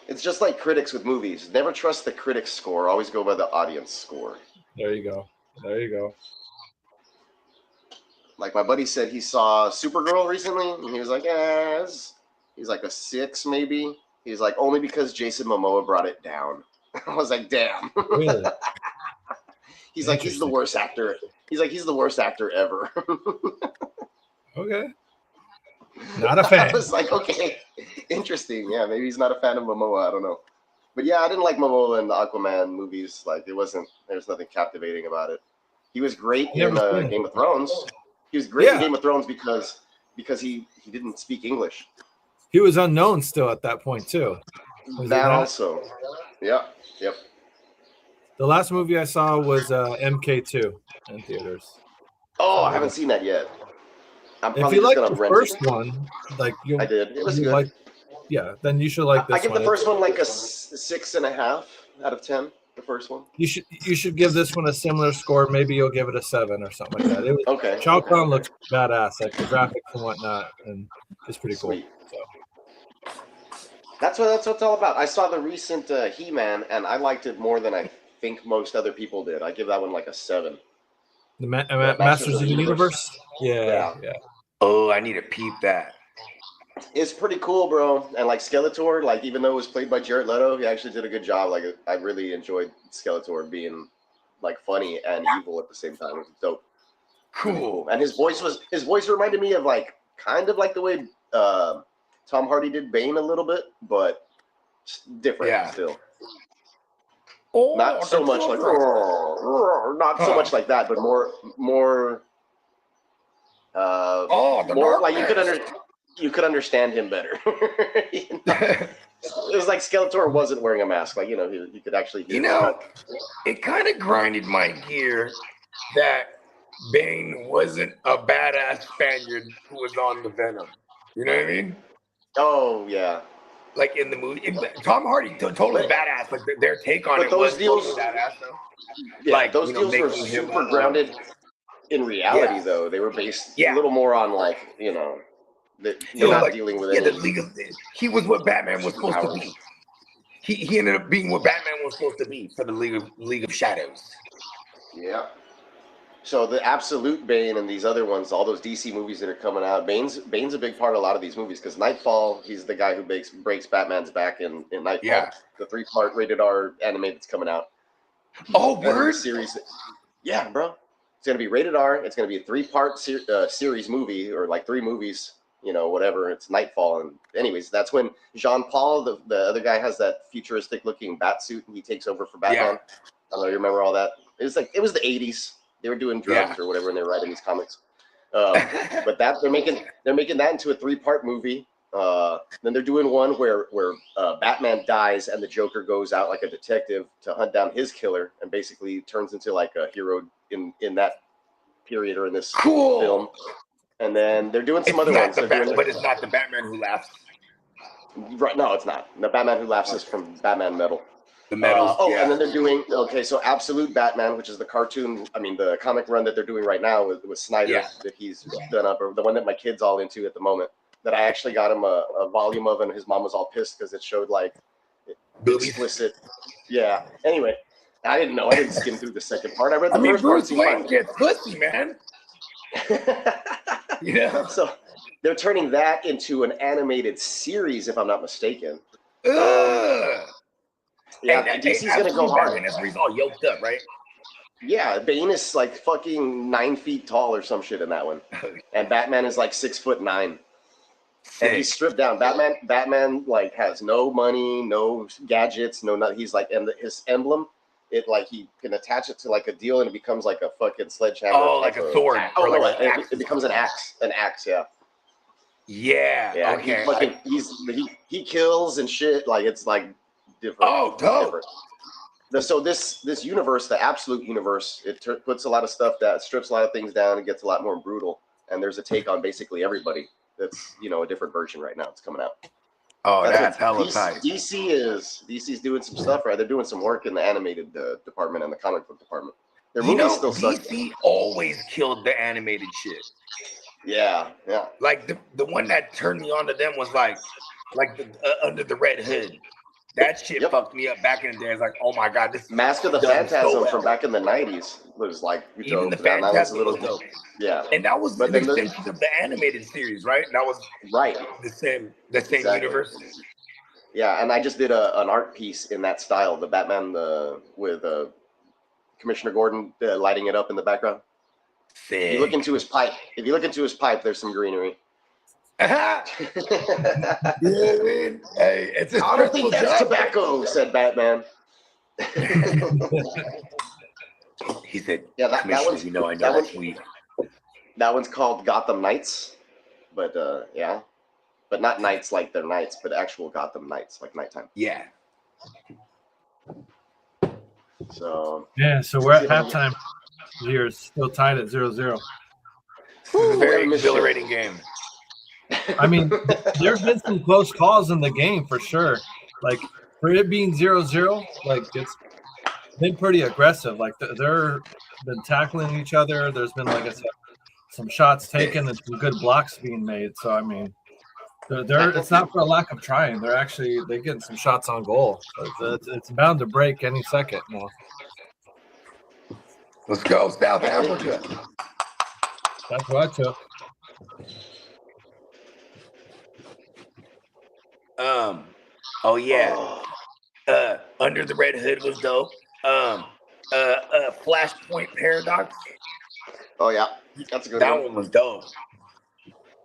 It's just like critics with movies. Never trust the critics score. Always go by the audience score. There you go. There you go. Like my buddy said, he saw Supergirl recently, and he was like, he's like a 6 maybe. He's like, only because Jason Momoa brought it down. I was like, damn. Really? He's like, he's the worst actor. He's like, he's the worst actor ever. Okay. Not a fan. I was like, okay, interesting. Yeah, maybe he's not a fan of Momoa. I don't know. But yeah, I didn't like Momoa in the Aquaman movies. Like, there's nothing captivating about it. He was great in Game of Thrones. He was great in Game of Thrones because he didn't speak English. He was unknown still at that point too. That also. Yeah. Yep. The last movie I saw was MK2 in theaters. Oh, I haven't seen that yet. If you like the first one, like I did. It was good. Then you should like this one. I give the first one like a 6.5 out of 10. The first one. You should give this one a similar score. Maybe you'll give it a 7 or something like that. Okay. Shao Kahn looks badass, like the graphics and whatnot, and it's pretty cool. So. That's what it's all about. I saw the recent He-Man, and I liked it more than I think most other people did. I give that one like a 7. The Masters of the Universe? Yeah. Oh, I need to peep that. It's pretty cool, bro. And like Skeletor, like even though it was played by Jared Leto, he actually did a good job. Like I really enjoyed Skeletor being like funny and evil at the same time. It was dope. Cool. And his voice reminded me of like kind of like the way Tom Hardy did Bane a little bit, but different still. Oh, not so much like so much like that, but more more like you could understand him better. It was like Skeletor wasn't wearing a mask. Like, you could actually hear it kind of grinded my gear that Bane wasn't a badass Spaniard who was on the Venom. You know what I mean? Oh, yeah. Like in the movie. Tom Hardy, totally badass. Like their take on it was totally badass, though. Yeah, like, those deals were super grounded in reality, though. They were based a little more on, like, they're not dealing with it. He was what Batman was supposed to be. He ended up being what Batman was supposed to be for the League of Shadows. Yeah. So the absolute Bane and these other ones, all those DC movies that are coming out, Bane's a big part of a lot of these movies because Nightfall, he's the guy who breaks Batman's back in Nightfall. Yeah. The 3-part rated R anime that's coming out. Oh, word? Series. Yeah, bro. It's going to be rated R. It's going to be a 3-part series movie or like 3 movies. Whatever, it's Nightfall. And anyways, that's when Jean-Paul, the other guy, has that futuristic looking bat suit and he takes over for Batman. Yeah. I don't know, you remember all that? It was the 80s. They were doing drugs or whatever and they were writing these comics. But that they're making that into a 3-part movie. Then they're doing one where Batman dies and the Joker goes out like a detective to hunt down his killer and basically turns into like a hero in that period or in this film. And then they're doing some other ones. But it's not the Batman Who Laughs. Right? No, it's not. The Batman Who Laughs is from Batman Metal. The Metal. And then they're doing so Absolute Batman, which is the cartoon. I mean, the comic run that they're doing right now with Snyder that he's done up, or the one that my kid's all into at the moment. That I actually got him a volume of, and his mom was all pissed because it showed like explicit. Yeah. Anyway, I didn't know. I didn't skim through the second part. I read the first part. Bruce Wayne gets pussy, man. Yeah. So they're turning that into an animated series, if I'm not mistaken. Yeah, DC's gonna go hard. That's where he's all yoked up, right? Yeah, Bane is like fucking 9 feet tall or some shit in that one, and Batman is like 6'9", and he's stripped down. Batman like has no money, no gadgets, no nothing. He's like, and his emblem. It like he can attach it to like a deal and it becomes like a fucking sledgehammer. Oh, like a sword. It becomes an axe. An axe, yeah. Yeah. Okay. He kills and shit. Like it's like different. Oh, dope. Different. So this universe, the absolute universe, it puts a lot of stuff that strips a lot of things down and gets a lot more brutal. And there's a take on basically everybody. That's a different version right now. It's coming out. Oh, that's hella tight. DC's doing some stuff, right? They're doing some work in the animated department and the comic book department. Their movies still suck. DC always killed the animated shit. Yeah. Like the one that turned me on to them was like the Under the Red Hood. That shit fucked me up back in the day. I was like, oh my god, this Mask of the done Phantasm so from back in the 90s was like even dope. the That was a Phantasm little was dope. yeah. And that was But an then extension of the animated series, right? That was right. the same Exactly. universe. Yeah, and I just did an art piece in that style, the Batman with Commissioner Gordon lighting it up in the background. Sick. If you look into his pipe, there's some greenery. Yeah, man. Hey, it's a I don't think stressful that's job. tobacco, said Batman. He said, Yeah, that Commissioner, one's you know, I know that that's one, weak. That one's called Gotham Knights, but yeah, but not knights like they're knights, but actual Gotham Knights, like nighttime. Yeah. So Yeah, so we're at halftime. Here, it's still tied at 0-0. This is a very Ooh, exhilarating game. I mean, there's been some close calls in the game for sure. Like for it being 0-0, like it's been pretty aggressive. Like they're been tackling each other. There's been, like I said, some shots taken and some good blocks being made. So I mean, it's not for a lack of trying. They're getting some shots on goal. It's bound to break any second now. Let's go, South Africa. That's what I took. Oh yeah. Under the Red Hood was dope. Flashpoint Paradox. oh yeah, that's a good That one. one was dope.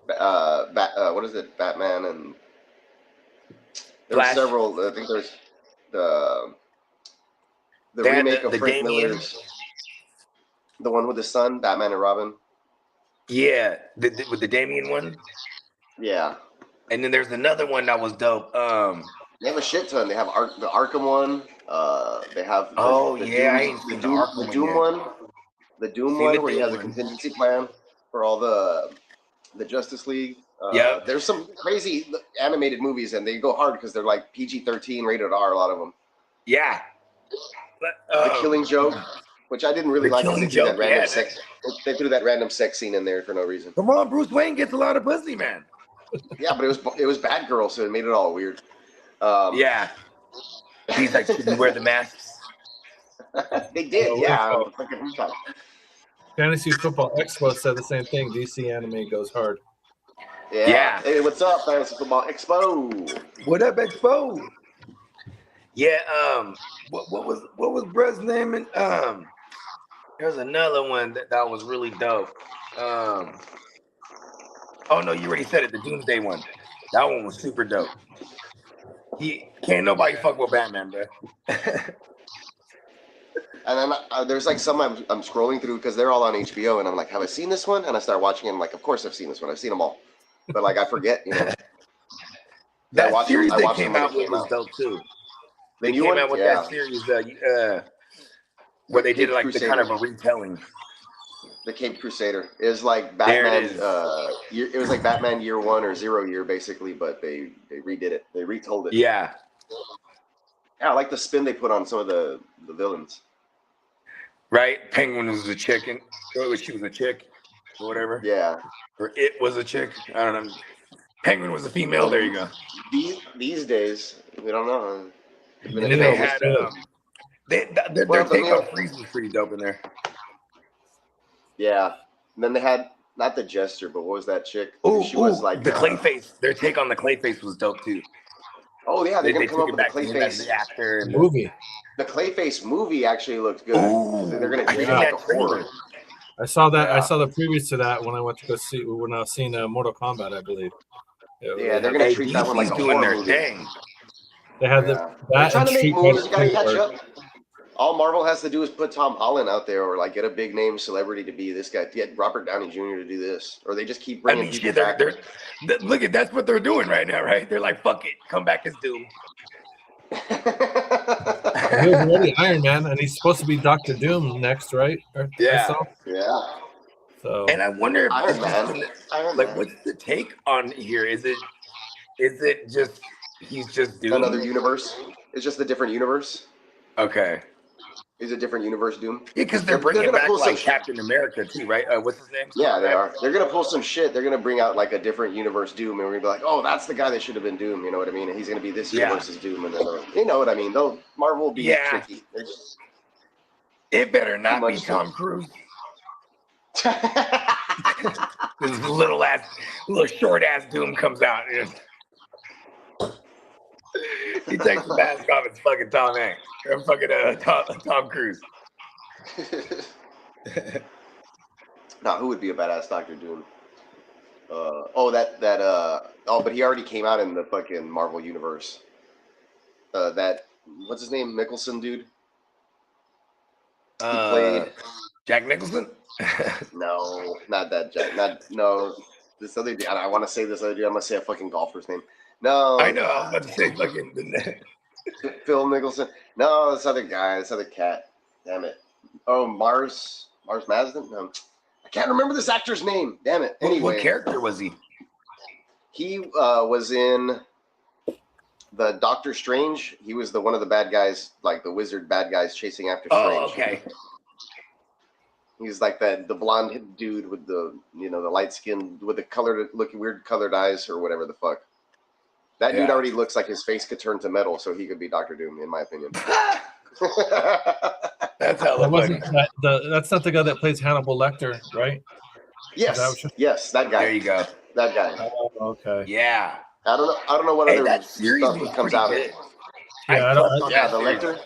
What is it? Batman and there's Flash. several. I think there's the They had remake the of Frank Damien. Miller's, the one with the son, Batman and Robin. Yeah, with the Damien one. Yeah, And then there's another one that was dope. they have a shit ton. They have the Arkham one. They have the, Oh, the yeah, I Doom, ain't the seen the Doom, Arkham the one Doom yet. one. The Doom Seen one the where he Doom has a one. contingency plan for all the Justice League. Yep. There's some crazy animated movies, and they go hard because they're like PG-13, rated R. A lot of them. Yeah. The Killing Joke, which I didn't really The like because they Killing threw that Joke, random yeah. sex. They threw that random sex scene in there for no reason. Come on, Bruce Wayne gets a lot of pussy, man. Yeah, but it was Batgirl, so it made it all weird. Yeah. He's like, should we wear the masks? They did, Oh, yeah. info. Fucking Peacock. Fantasy Football Expo said the same thing. DC anime goes hard. Yeah. Hey, what's up, Fantasy Football Expo? What up, Expo? Yeah, what was Brett's name? And there's another one that was really dope. Oh no, you already said it, the Doomsday one. That one was super dope. Can't nobody fuck with Batman, bro. And then there's like some I'm scrolling through because they're all on HBO, and I'm like, have I seen this one? And I start watching it. I'm like, of course I've seen this one. I've seen them all, but like I forget, you know. That series I they watched came them when out they with came was out. dope too. The They new came one? out with Yeah. that series where they did Cape like Crusader. the kind of a retelling. The Cape Crusader is like There Batman. it is. It was like Batman Year One or 0 Year, basically, but they redid it. They retold it. Yeah. Yeah, I like the spin they put on some of the villains. Right? Penguin was a chicken. Or she was a chick or whatever. Yeah. Or it was a chick. I don't know. Penguin was a female. There you go. These days, we don't know. And then they had their Well, take on Freeze was pretty dope in there. Yeah. And then they had not the Jester, but what was that chick? Oh, She was like the Clayface. Their take on the Clayface was dope too. Oh yeah, they're gonna come up took with it the back to him as Clayface the actor and Movie. The Clayface movie actually looked good. Ooh, They're gonna I treat it seen like that a horror. trailer. I saw that. Yeah. I saw the previews to that when I went to go see when I was seeing Mortal Kombat, I believe. Yeah, they're gonna treat that one like a doing horror their movie. thing. They had Yeah. They're that trying and to make Street movies. You Fighter gotta 2 catch up. All Marvel has to do is put Tom Holland out there, or like get a big name celebrity to be this guy. Get Robert Downey Jr. to do this, or they just keep I bringing mean, people shit, back. look at that's what they're doing right now, right? They're like, fuck it, come back as Doom. He was already Iron Man, and he's supposed to be Doctor Doom next, right? Yeah. Yeah. So And I wonder if Iron Man. like, what's the take on here? Is it just he's just Doom? Another universe. It's just a different universe. Okay. Is a different universe Doom? Yeah, because they're bringing gonna back pull some like Captain America too, right? What's his name? Yeah, they are. They're gonna pull some shit. They're gonna bring out like a different universe Doom, and we're gonna be like, oh, that's the guy that should have been Doom. You know what I mean? And he's gonna be this universe's Doom, and then you know what I mean? Though Marvel will be tricky. It better not be Tom Cruise. This little short ass Doom comes out. He takes the mask off. It's fucking Tom Hanks. I'm fucking Tom Cruise. Now, who would be a badass Doctor Doom? But he already came out in the fucking Marvel universe. What's his name? Mickelson, dude. He played Jack Nicholson. No, not that Jack. This other dude. I want to say this other dude. I'm gonna say a fucking golfer's name. No, I know. I was about to say fucking Phil Mickelson. No, this other guy. This other cat. Damn it. Oh, Mars Marsden. No, I can't remember this actor's name. Damn it. Anyway, what character was he? He was in the Doctor Strange. He was one of the bad guys, like the wizard bad guys chasing after Strange. Oh, okay. He's like the blonde dude with the the light skin with the weird colored eyes or whatever the fuck. That dude already looks like his face could turn to metal, so he could be Doctor Doom, in my opinion. That's hella funny. That's not the guy that plays Hannibal Lecter, right? Yes, that guy. There you go. That guy. Oh, okay. Yeah. I don't know what other that series stuff comes out. Good. Yeah, the Lecter.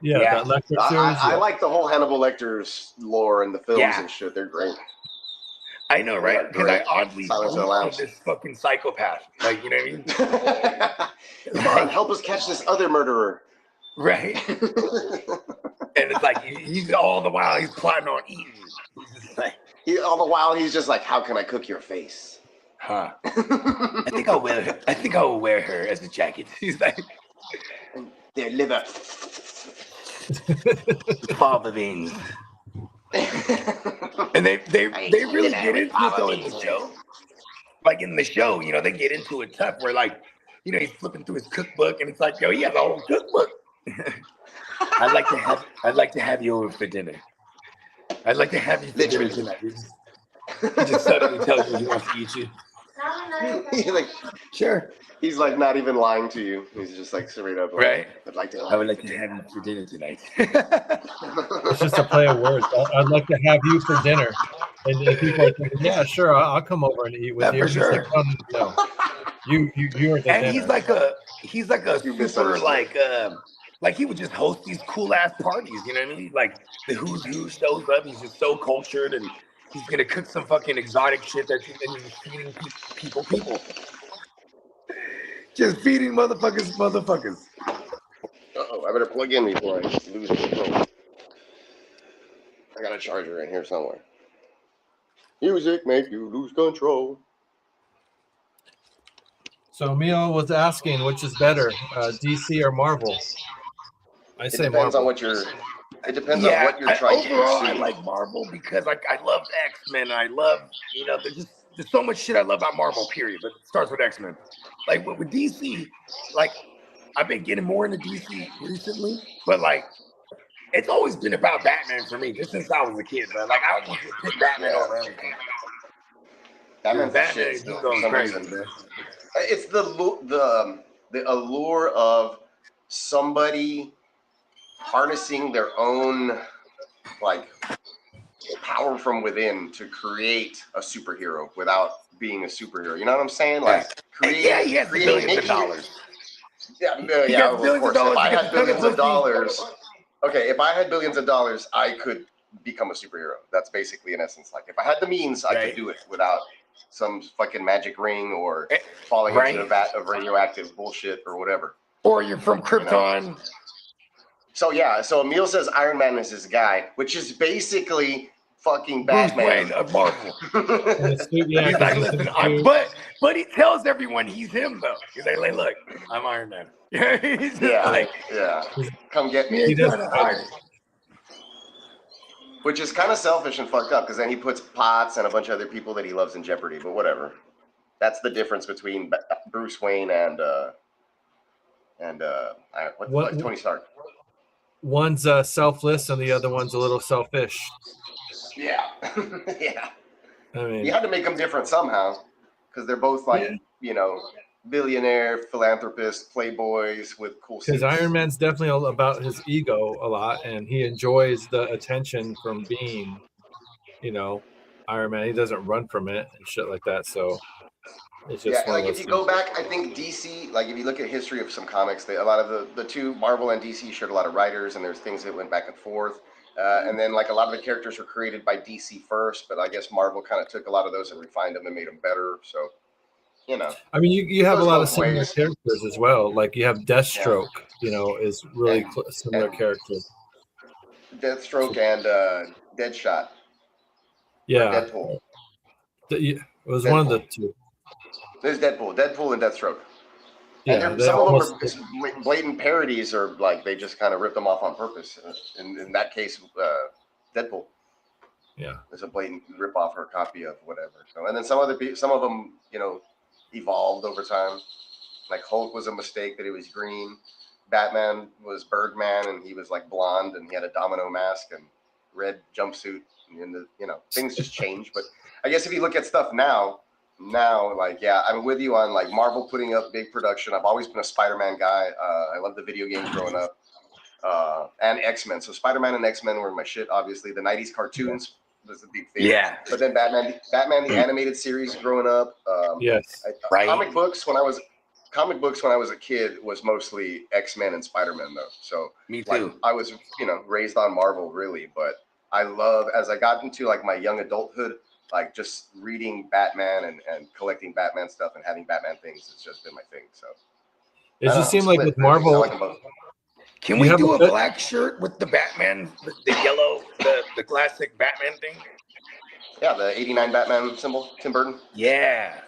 Yeah, that Lecter series. I like the whole Hannibal Lecter's lore and the films and shit. They're great. I know, right? Because I oddly love this fucking psychopath. Like, you know what I mean? Come on, help us catch this other murderer. Right. And it's like he's all the while he's plotting on eating. All the while he's just like, how can I cook your face? Huh. I think I'll wear her as a jacket. He's like, their liver. Fava beans. And they really get into it though in the show. Like in the show, they get into it tough where like, he's flipping through his cookbook and it's like, yo, he has a whole cookbook. I'd like to have you over for dinner. I'd like to have you for dinner tonight. He just suddenly tells you he wants to eat you. He's like, sure. He's like not even lying to you. He's just like straight up. Right. I would like to have you for dinner tonight. It's just a play of words. I'd like to have you for dinner. And people are thinking, yeah, sure, I'll come over and eat with you. For sure. Like, oh, no. You are the and dinner. he's like a super like he would just host these cool ass parties, you know what I mean? Like the who's who shows up, he's just so cultured and he's gonna cook some fucking exotic shit and he's feeding people. Just feeding motherfuckers. Uh-oh, I better plug in before I lose control. I got a charger in here somewhere. Music make you lose control. So Emil was asking, which is better, DC or Marvel? I say Marvel. It depends on what you're trying to do. Overall, I like Marvel because I love X-Men. I love, there's so much shit I love about Marvel, period. But it starts with X-Men. Like with DC, like I've been getting more into DC recently, but like it's always been about Batman for me, just since I was a kid. But like I always pick Batman over everything. Batman is going crazy, man. It's the allure of somebody harnessing their own like power from within to create a superhero without being a superhero. You know what I'm saying? Like he has billions of dollars. Yeah, of course. If I had billions of dollars, if I had billions of dollars, I could become a superhero. That's basically in essence. Like if I had the means, I could do it without some fucking magic ring or falling into a vat of radioactive bullshit or whatever. Or you're from Krypton. So Emil says Iron Man is his guy, which is basically fucking Batman of Marvel. He's like, listen, but he tells everyone he's him though. He's like, look, I'm Iron Man. He's come get me. Which is kind of selfish and fucked up because then he puts Potts and a bunch of other people that he loves in jeopardy. But whatever. That's the difference between Bruce Wayne and Tony Stark. one's selfless and the other one's a little selfish. Yeah. Yeah. I mean, You had to make them different somehow, because they're both like, billionaire, philanthropists, playboys with cool because suits. Iron Man's definitely all about his ego a lot, and he enjoys the attention from being, Iron Man. He doesn't run from it and shit like that. So it's just one like of if those you things. go back, I think DC, like if you look at history of some comics, a lot of the two, Marvel and DC, shared a lot of writers, and there's things that went back and forth. And then like a lot of the characters were created by DC first, but I guess Marvel kind of took a lot of those and refined them and made them better. So, I mean, you have a goes lot of both similar ways. characters as well. Like you have Deathstroke, is really And- similar and- character. Deathstroke and Deadshot. Yeah, Deadpool. It was one of the two. There's Deadpool and Deathstroke. Yeah, And some of them are blatant parodies, or like they just kind of rip them off on purpose. In that case, Deadpool. Yeah, there's a blatant rip off or copy of whatever. So, and then some of them, evolved over time. Like Hulk was a mistake that he was green. Batman was Birdman, and he was like blonde, and he had a domino mask and red jumpsuit. And things just change. But I guess if you look at stuff now, like, yeah, I'm with you on like Marvel putting up big production. I've always been a Spider-Man guy. I love the video games growing up, and X-Men. So Spider-Man and X-Men were my shit. Obviously, the '90s cartoons was a big thing. Yeah. But then Batman the animated series growing up. yes, right. Comic books when I was a kid was mostly X-Men and Spider-Man though. So Me too. like, I was raised on Marvel really, but I love, as I got into like my young adulthood, like just reading Batman and collecting Batman stuff and having Batman things has just been my thing. So it just seemed like with Marvel. I like them both. Can You we have do a a bit- black shirt with the Batman, the yellow, the classic Batman thing? Yeah, the '89 Batman symbol, Tim Burton. Yeah.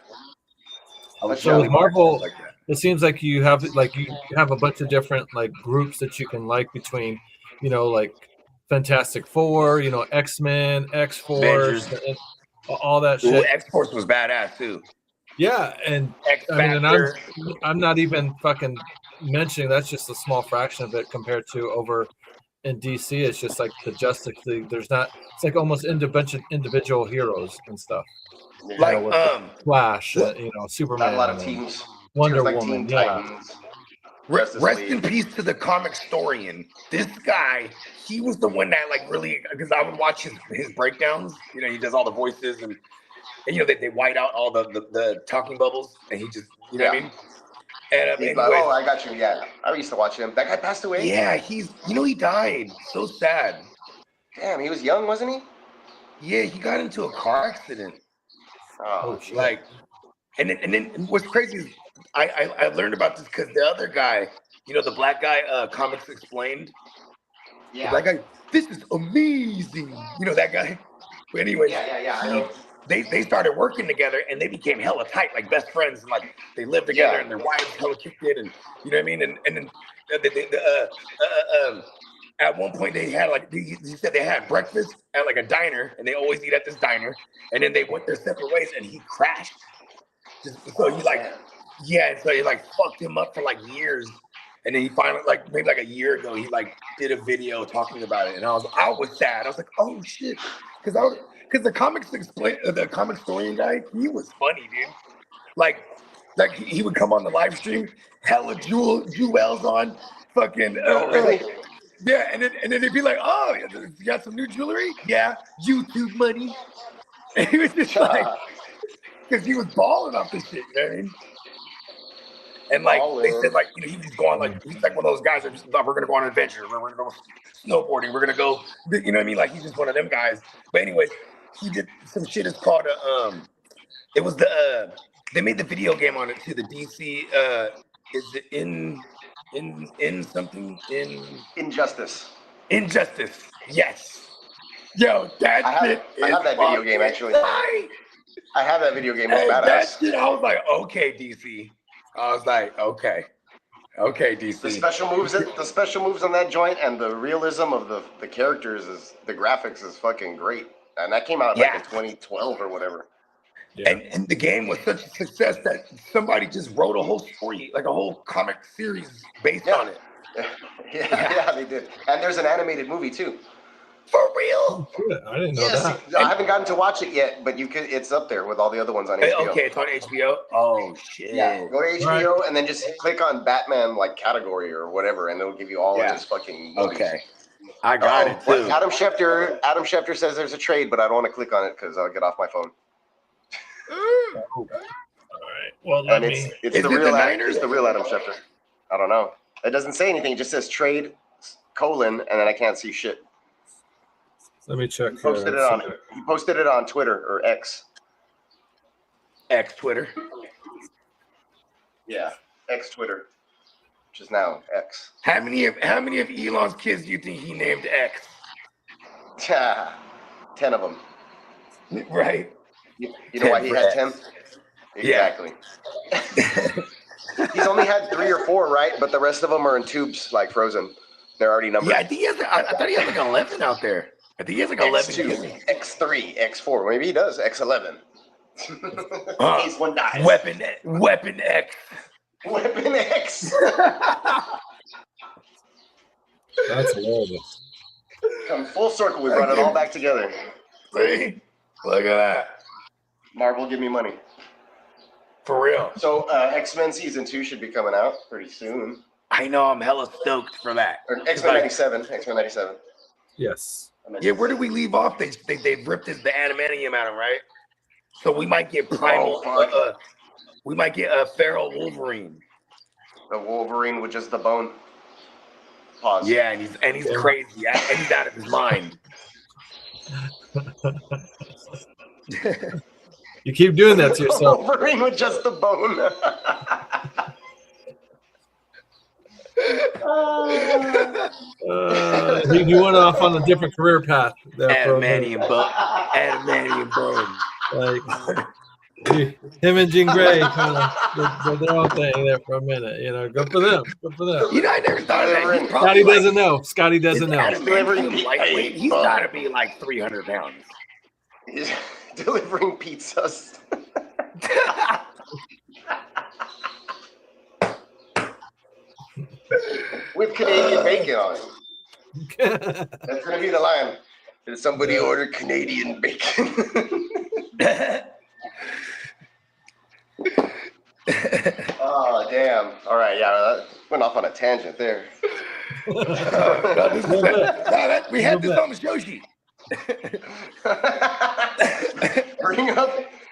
So with Marvel, like that. it seems like you have a bunch of different like groups that you can like between, like Fantastic Four, X-Men, X-Force, and all that Ooh, shit. X-Force was badass too. Yeah, and and I'm not even fucking mentioning that's just a small fraction of it compared to over in DC. It's just like the Justice League. It's like almost individual heroes and stuff. Like Flash, Superman, Not a lot of teams. Wonder like Woman. Teen Yeah, Titans. Rest in peace to the comic historian. This guy, he was the one that like really, because I would watch his breakdowns. He does all the voices and they white out all the talking bubbles, and he just what I mean. And I got you. Yeah, I used to watch him. That guy passed away. Yeah, he died. So sad. Damn, he was young, wasn't he? Yeah, he got into a car accident. Oh, shit. Like, and then what's crazy is I learned about this because the other guy, the black guy, Comics Explained. Yeah. The black guy, this is amazing. That guy. But anyways, Yeah. I know. They started working together and they became hella tight, like best friends, and like they lived together and their wives hella kicked it, and you know what I mean. And then at one point they had like he said they had breakfast at like a diner, and they always eat at this diner, and then they went their separate ways, and he crashed. So he fucked him up for like years, and then he finally like maybe like a year ago he like did a video talking about it, and I was sad. I was like, oh shit, because the the comic historian guy, he was funny, dude. Like he would come on the live stream, hella jewels on, fucking. Really? Yeah, and then they'd be like, "Oh, you got some new jewelry? Yeah, YouTube money." And he was just like, because he was balling off this shit, you know what I mean? And like they said, like he was going like he's like one of those guys that just we're gonna go on an adventure, we're gonna go snowboarding, we're gonna go, you know what I mean? Like he's just one of them guys. But anyways, he did some shit. It's called it was they made the video game on it too. The DC is it in something in Injustice. Yes. Yo, that shit. I have that video game actually. I have that video game. It's badass. That shit, I was like, okay, DC. I was like, okay, DC. The special moves on that joint and the realism of the characters the graphics is fucking great. And that came out like in 2012 or whatever. yeah. And the game was such a success that somebody just wrote a whole story, like a whole comic series based on it. Yeah, they did. And there's an animated movie too. For real? I didn't know that. I haven't gotten to watch it yet, but you could. It's up there with all the other ones on HBO. Okay, it's on HBO. Oh shit! Yeah, go to HBO and then just click on Batman like category or whatever, and it'll give you all of his fucking movies. Okay, I got it too. Adam Schefter says there's a trade, but I don't want to click on it because I'll get off my phone. All right. Well, it's the real Adam Schefter. I don't know. It doesn't say anything. It just says trade : and then I can't see shit. Let me check. He posted it on Twitter or X. X Twitter. Yeah, X Twitter, which is now X. How many of Elon's kids do you think he named X? 10 of them. Right. You know why he had 10? Exactly. Yeah. He's only had 3 or 4, right? But the rest of them are in tubes, like frozen. They're already numbered. Yeah, I think I thought he had like 11 out there. I think he has like 11. X2, X3, X4. Maybe he does. X11. He's one dies. Weapon X. Weapon X. That's hilarious. Come full circle. We brought it all back together. See? Look at that. Marvel, give me money. For real. So X-Men season 2 should be coming out pretty soon. I know. I'm hella stoked for that. Or X-Men 97. X-Men 97. Yes. Yeah, where did we leave off? They ripped the adamantium out of him, right? So we might get primal. We might get a feral Wolverine. The Wolverine with just the bone. Pause. Yeah, and he's crazy. And he's out of his mind. You keep doing that to yourself. Wolverine with just the bone. You went off on a different career path. Adamantium bone. Like him and Jean Grey kind of did their own thing there for a minute. You know, good for them. You know, I never thought of that. Scotty doesn't know. Scotty doesn't know. Lightweight. He's got to be like 300 pounds. He's delivering pizzas. With Canadian bacon on it. That's going to be the line. Did somebody order Canadian bacon? Oh, damn. All right, yeah, that went off on a tangent there. We had this on the show sheet.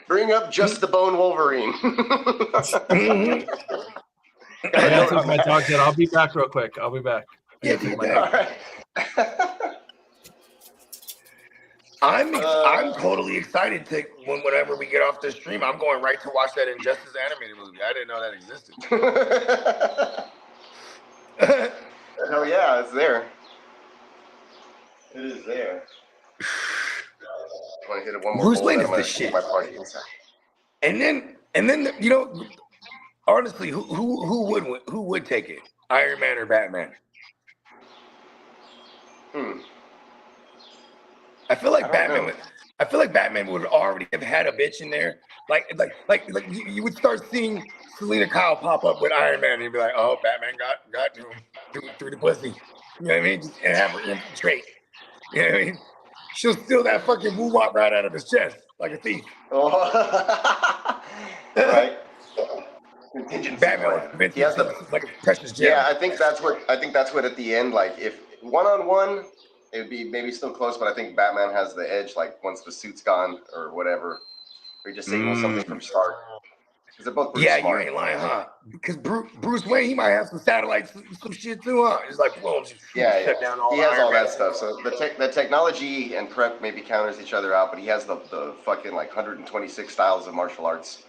Bring up just the bone Wolverine. I took my dog said, I'll be back real quick. I'll be back. Yeah, all right. I'm totally excited to whenever we get off the stream. I'm going right to watch that Injustice animated movie. I didn't know that existed. Hell yeah, it's there. It is there. I want to hit it one more. Bruce Wayne is the shit. My party inside. And then you know, honestly, who would take it? Iron Man or Batman? I feel like Batman would already have had a bitch in there. Like you would start seeing Selena Kyle pop up with Iron Man and you'd be like, oh, Batman got to him through the pussy. You know what I mean? And have her infiltrate. You know what I mean? She'll steal that fucking woo-wop right out of his chest like a thief. Oh. Right. Batman he has like a precious gem. Yeah, I think that's what at the end, like if one-on-one, it would be maybe still close, but I think Batman has the edge, like once the suit's gone or whatever. Or he just signals something from Stark. Because they're both pretty smart. You ain't lying, huh? Because Bruce Wayne, he might have some satellites, some shit too, huh? It's like, boom, shut down all he has all that stuff. So the technology and prep maybe counters each other out, but he has the fucking like 126 styles of martial arts.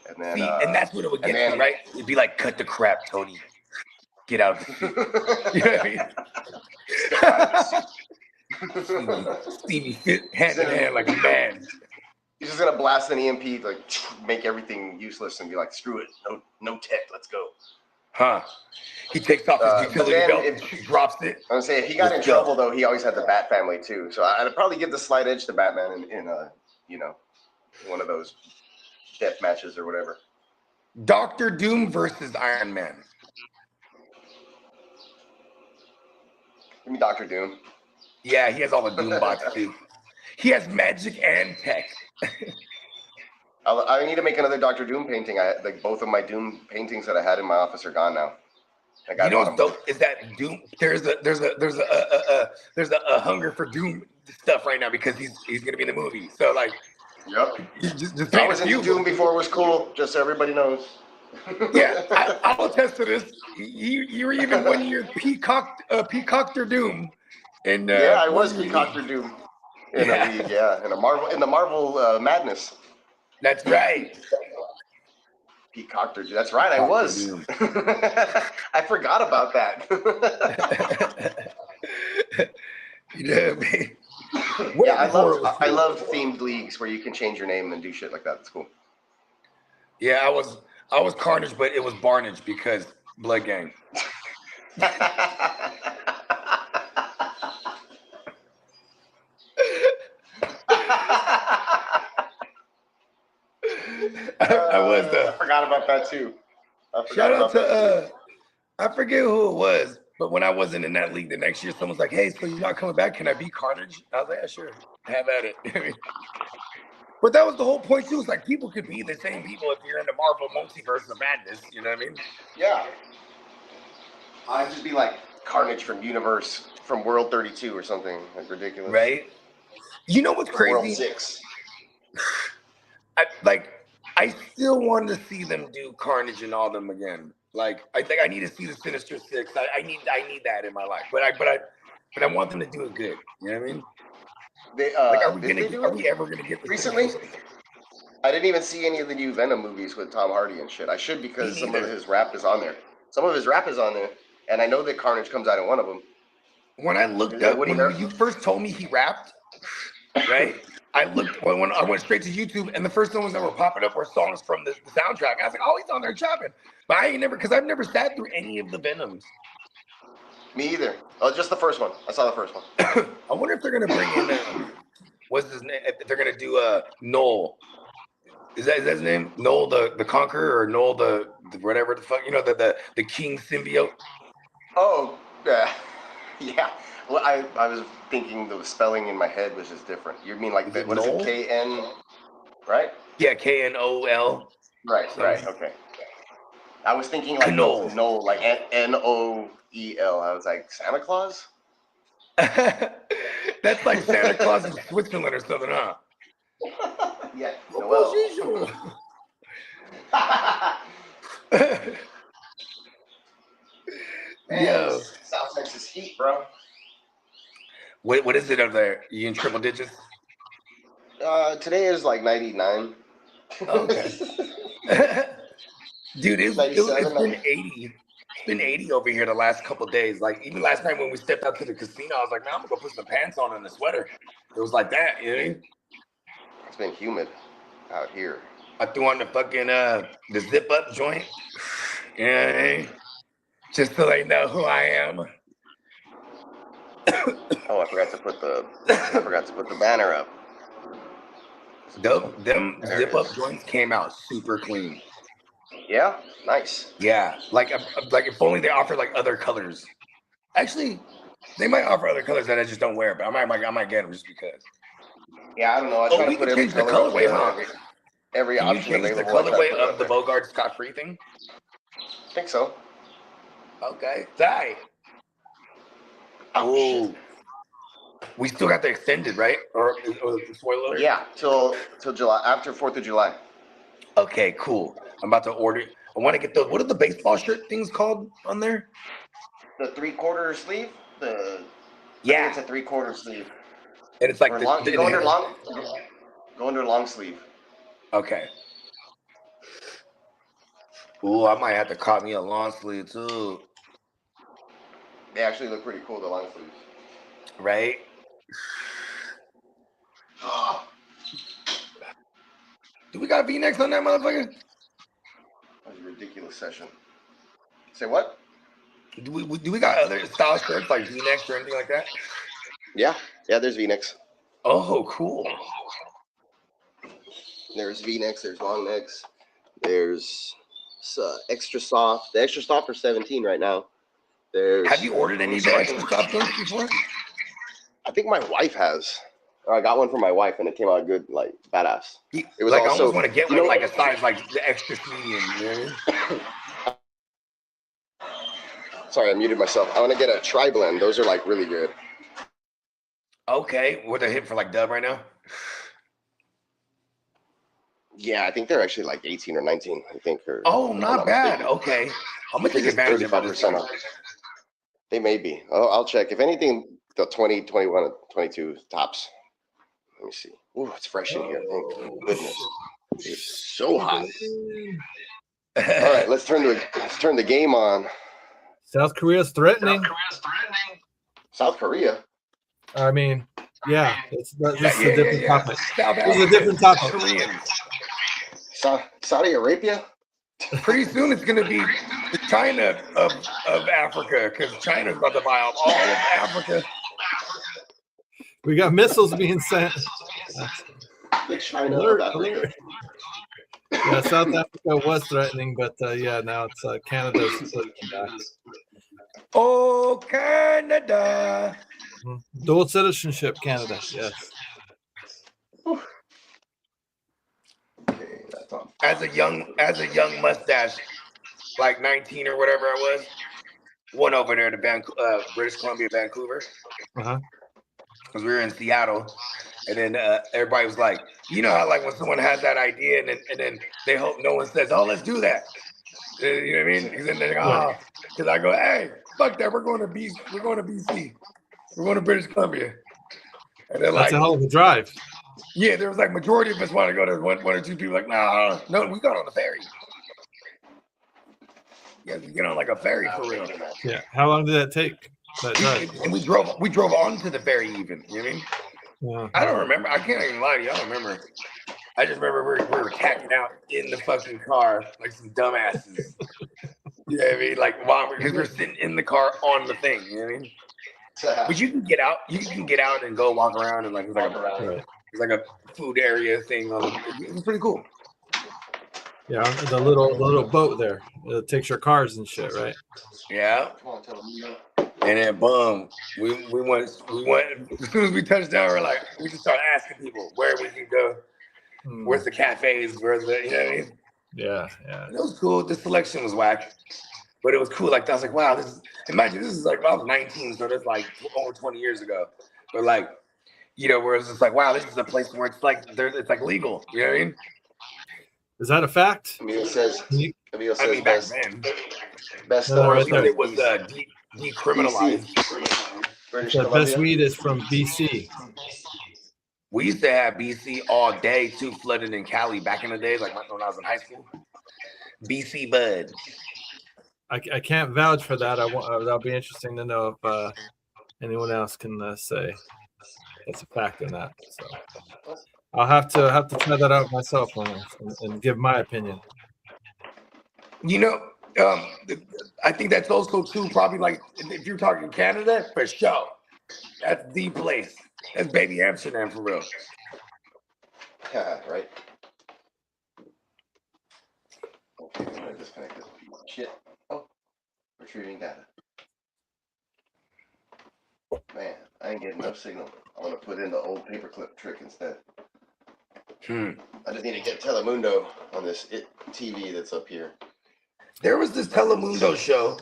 And then and that's what it would get to, right? It'd be like, cut the crap, Tony. Get out of the seat. You know what I mean? Stevie fit hand in hand like a man. He's just gonna blast an EMP, like make everything useless, and be like, "Screw it, no tech, let's go." Huh? He takes off his utility belt and drops it. I'm gonna say if he got in trouble though, he always had the Bat family too. So I'd probably give the slight edge to Batman in one of those death matches or whatever. Dr. Doom versus Iron Man. Give me Dr. Doom. Yeah, he has all the Doom bots too. He has magic and tech. I need to make another Dr. Doom painting. Like both of my Doom paintings that I had in my office are gone now. You know what's dope is that Doom. There's a hunger for Doom stuff right now because he's gonna be in the movie. So like, yep. Just I was into Doom before it was cool. Just so everybody knows. Yeah, I'll attest to this. You were even one year Peacocked Doom. And yeah, I was Peacocked Doom in a league. Yeah, in the Marvel Madness. That's right. Peacocked Doom. That's right. I was. I forgot about that. Yeah, man. Yeah, I love themed leagues where you can change your name and do shit like that. It's cool. Yeah, I was Carnage, but it was Barnage because Blood Gang. I forgot about that too. Shout out to I forget who it was, but when I wasn't in that league the next year, someone's like, "Hey, so you're not coming back? Can I be Carnage?" I was like, "Yeah, sure, have at it." But that was the whole point too. It's like people could be the same people if you're in the Marvel multiverse of madness. You know what I mean? Yeah. I'd just be like Carnage from World 32 or something like ridiculous. Right? You know what's crazy? World 6. I still want to see them do Carnage and all them again. Like, I think I need to see the Sinister Six. I need that in my life. But I want them to do it good. You know what I mean? Are we ever gonna get this recently? I didn't even see any of the new Venom movies with Tom Hardy and shit. I should because some of his rap is on there. And I know that Carnage comes out in one of them. When I looked up, when you first told me he rapped, right? I went straight to YouTube, and the first ones that were popping up were songs from the soundtrack. I was like, oh, he's on there chopping. But I've never sat through any of the Venoms. Me either. Oh, just the first one. I saw the first one. I wonder if they're gonna bring in what's his name? If they're gonna do Noel. Is that his name? Noel the Conqueror or Noel the whatever the fuck, you know, the King symbiote? Oh, yeah. Yeah. Well, I was thinking the spelling in my head was just different. You mean like what is it? KN, right? Yeah, KNOL. Right, okay. I was thinking like Noel, like NOEL. I was like, Santa Claus? That's like Santa Claus in Switzerland or something, huh? Yeah. Noel. Yo. South Texas heat, bro. What is it up there? You in triple digits? Today is like 99. Okay. Dude, it's been 80. It's been 80 over here the last couple of days. Like even last night when we stepped out to the casino, I was like, man, I'm gonna go put some pants on and a sweater. It was like that, you know what I mean? It's been humid out here. I threw on the fucking the zip up joint. You know what I mean? Just so they know who I am. Oh, I forgot to put the banner up. Them zip up joints came out super clean. Yeah, nice. Yeah, like if only they offered like other colors. Actually, they might offer other colors that I just don't wear, but I might get them just because. Yeah, I don't know. I try to put every color colorway, huh? Every Can option you change available. The colorway of the Bogard Scott-free thing? I think so. Okay, die. Oh, we still got the extended, right? Or spoiler alert? Yeah, till July, after 4th of July. Okay, cool. I'm about to order. I want to get those. What are the baseball shirt things called on there? The 3/4 sleeve. Yeah, it's a 3/4 sleeve. And it's like go under long sleeve. Okay. Ooh, I might have to cop me a long sleeve too. They actually look pretty cool, the long sleeves. Right? Oh. Do we got V-necks on that motherfucker? That was a ridiculous session. Say what? Do we got other style shirts like V-necks or anything like that? Yeah, there's V-necks. Oh, cool. There's V-necks, there's long necks, there's extra soft. The extra soft are 17 right now. Have you ordered any of the extra soft drinks before? I think my wife has. I got one for my wife, and it came out good, like badass. It was like, also, I almost want to get one like a size like the extra medium. You know what I mean? Sorry, I muted myself. I want to get a tri-blend. Those are like really good. Okay, what they hit for like dub right now? Yeah, I think they're actually like 18 or 19. I think. Oh, not bad. Okay, I'm gonna take advantage of it. 35% off. They may be. I'll check. If anything, the 20, 21, 22 tops. Let me see. Ooh, it's fresh in here. Thank goodness. It's so hot. All right, let's turn the game on. South Korea's threatening. South Korea. I mean, yeah, this is a different topic. This is a different topic. Koreans. Saudi Arabia. Pretty soon it's gonna be the China of Africa, because China's about to buy up all of Africa. We got missiles being sent. China Alert, of Africa. alert. Yeah, South Africa was threatening, but yeah, now it's Canada's back. Oh, Canada. Dual citizenship, Canada. Yes. Okay, that's on. As a young mustache, like 19 or whatever I was, went over there to British Columbia, Vancouver. Uh-huh. Because we were in Seattle, and then everybody was like, you know how like when someone has that idea and then they hope no one says, oh, let's do that. You know what I mean? Because then they go, oh, because I go, hey, fuck that, we're going to BC, we're going to British Columbia. And they're That's like, a hell of a drive. yeah, there was like majority of us want to go. There's one or two people like, no, we got on the ferry. Yeah, we get on like a ferry for real. Yeah. How long did that take? That drive? And we drove onto the ferry even. You know what I mean? Yeah. I don't remember. I can't even lie to you. I don't remember. I just remember we were tacking out in the fucking car like some dumbasses. You know what I mean? Like because we're sitting in the car on the thing. You know what I mean? But you can get out. You can get out and go walk around and like it's like a food area thing. It's pretty cool. Yeah, the little boat there. It takes your cars and shit, right? Yeah. And then boom, we went as soon as we touched down, we just started asking people where we can go. Where's the cafes? Where's the, you know what I mean? Yeah. And it was cool. The selection was whack, but it was cool. Like I was like, wow, imagine this is like I was 19, so that's like over 20 years ago. But like, you know, where it's just like, wow, this is a place where it's like legal. You know what I mean? Is that a fact? Emil says back then. Best No, right there. It was decriminalized. The best weed is from BC. We used to have BC all day too, flooded in Cali back in the days, like when I was in high school. BC bud. I can't vouch for that. That'll be interesting to know if anyone else can say it's a fact or not. So I'll have to try that out myself and give my opinion. You know, I think that's also too probably like if you're talking Canada, for sure. That's the place. That's baby Amsterdam for real. Yeah, right. Okay, I'm gonna disconnect this. Shit. Oh, retrieving data. Man, I ain't getting no signal. I want to put in the old paperclip trick instead. I just need to get Telemundo on this TV that's up here. There was this Telemundo show,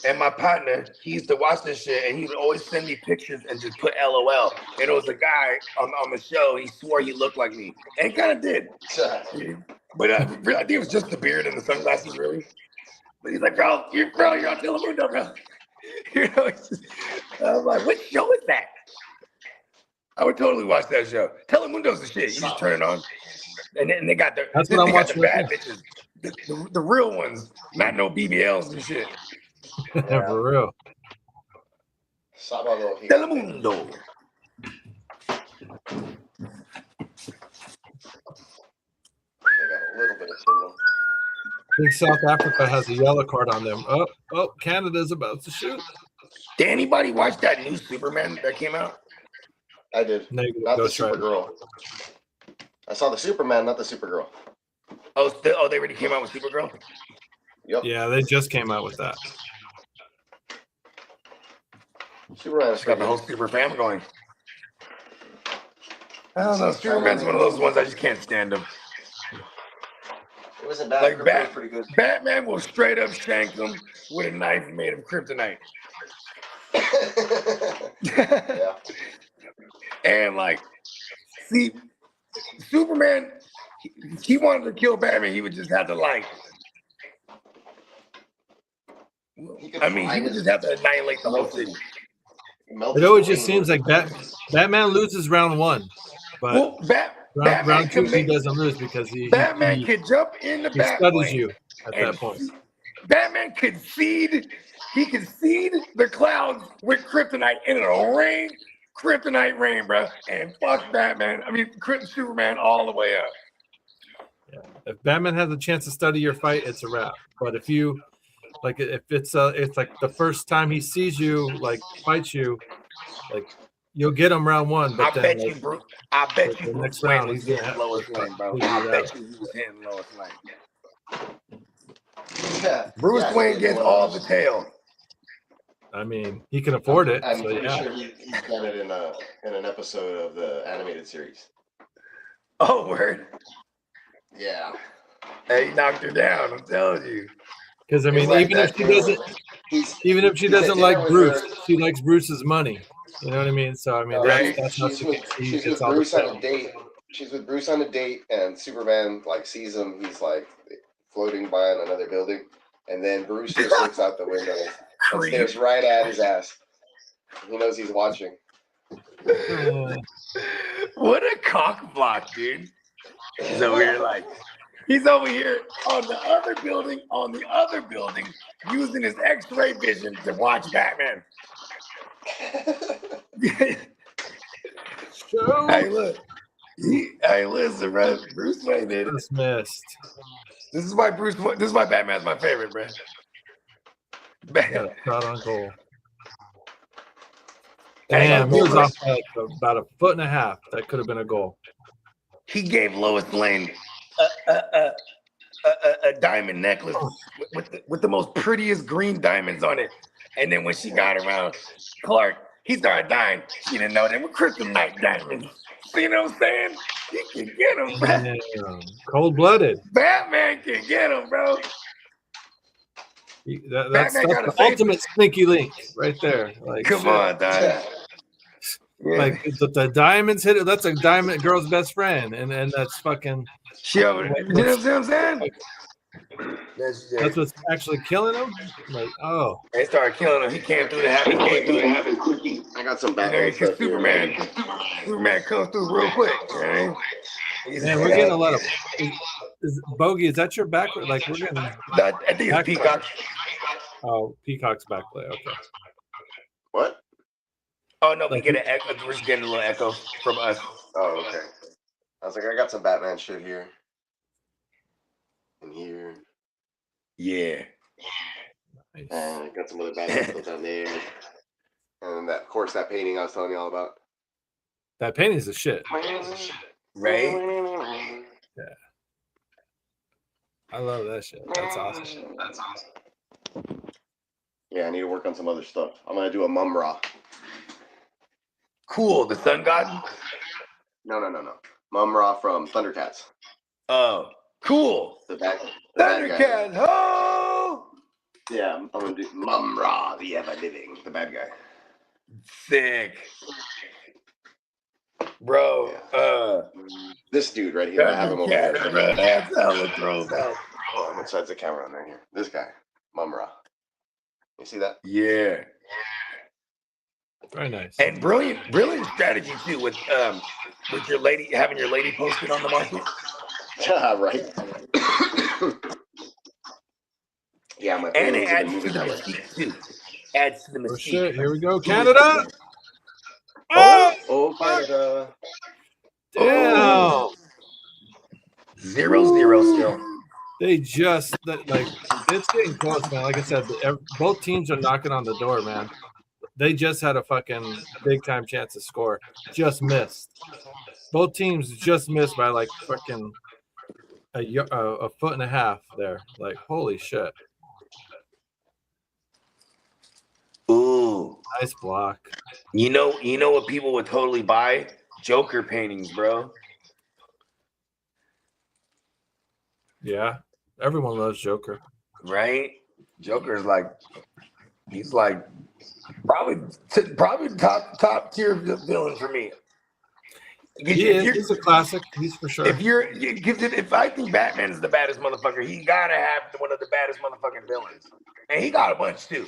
and my partner, he used to watch this shit, and he would always send me pictures and just put LOL. And it was a guy on the show. He swore he looked like me, and he kind of did. But I think it was just the beard and the sunglasses, really. But he's like, bro, you're on Telemundo, bro. You know, I was like, what show is that? I would totally watch that show. Telemundo's the shit. You just turn it on, and then they got the bad bitches, the real ones, not no BBLs and shit. For real. Telemundo. A little bit of signal. I think South Africa has a yellow card on them. Oh, Canada's about to shoot. Did anybody watch that new Superman that came out? I did. Negative. Not the Supergirl. I saw the Superman, not the Supergirl. Oh, they already came out with Supergirl? Yep. Yeah, they just came out with that. Superman's Just got the whole super fam going. I don't know. Superman's one of those ones I just can't stand him. It wasn't bad. Like Kryptonite's pretty good. Batman will straight up shank him with a knife made of kryptonite. Yeah. And like, see, Superman, he wanted to kill Batman. He would just have to like. He would just have to annihilate the whole city. It always just seems like Batman loses round one, but round two he doesn't lose because Batman could jump in the Batplane. He studies you at that point. Batman could seed. He could seed the clouds with kryptonite, and it'll rain kryptonite rain, bro. And fuck Batman. Superman all the way up. Yeah. If Batman has a chance to study your fight, it's a wrap. But if you if it's like the first time he sees you, like fights you, like you'll get him round one. But I bet you Bruce next Wayne round was hitting Lois Lane, bro. I bet you he was hitting Lois Lane. Yeah. Bruce Wayne gets all the tail. I mean, he can afford it. I'm so, pretty yeah. sure he's done it in an episode of the animated series. Oh, word. Yeah. Hey, he knocked her down. I'm telling you. Because I mean, Like even if she doesn't like Bruce, she likes Bruce's money. You know what I mean? So I mean, that's how she gets all the Bruce on a date. She's with Bruce on a date, and Superman like sees him. He's like floating by on another building, and then Bruce just looks out the window and stares right at his ass. He knows he's watching. What a cock block, dude. He's over here he's over here on the other building, using his X-ray vision to watch Batman. Hey, look. Hey, listen, bro. Bruce Wayne did it. Dismissed. This is why Batman's my favorite, bro. Got a shot on goal. Damn, he was off by about a foot and a half. That could have been a goal. He gave Lois Lane a diamond necklace with the most prettiest green diamonds on it. And then when she got around Clark, he started dying. She didn't know they were kryptonite diamonds. See what I'm saying? He can get him, bro. Cold-blooded. Batman can get him, bro. That's the ultimate sneaky link right there. Like, come on, dog. Like the diamonds hit it. That's a diamond girl's best friend, and that's fucking. You know what I'm saying? That's what's actually killing him. Like, oh, they started killing him. He came through the habit. I got some Batman stuff here. Superman comes through real quick. Right? Man, we're getting a lot of. Bogey, is that your back? Like we're getting. I think it's Peacock. Oh, Peacock's backplay. Okay. What? Oh no, we get an echo. We're just getting a little echo from us. Oh, okay. I was like, I got some Batman shit here. And here. Yeah. Nice. And I got some other Batman stuff down there. And that, of course, that painting I was telling you all about. That painting's the shit. Right? Yeah. I love that shit. That's awesome. Yeah, I need to work on some other stuff. I'm gonna do a Mum-Ra. Cool. The Sun God? No. Mum-Ra from Thundercats. Oh, cool. The bad Thundercats. guy. Oh. Yeah, I'm gonna do Mum-Ra, the ever-living, the bad guy. Sick. Bro, yeah. This dude right here, I have him over here. Bro, that's hella throws out. Oh, which side's the camera on there here? This guy, Mum-Ra. You see that? Yeah. Very nice. And brilliant strategy too with your lady, having your lady posted on the market. Right. Yeah, my and it adds to the mystique too. Adds to the mystique. Oh shit! Here we go, Canada. Oh, Canada. Damn. 0-0 still. They just like it's getting close, man. Like I said, both teams are knocking on the door, man. They just had a fucking big time chance to score, just missed. Both teams just missed by like fucking a foot and a half there. Like holy shit. Ooh. Ooh, Nice block. you know what people would totally buy? Joker paintings, bro. Yeah, everyone loves Joker. Right? Joker's like, he's like probably top tier villain for me. He's a classic. He's for sure. If I think Batman's the baddest motherfucker, he gotta have one of the baddest motherfucking villains, and he got a bunch too.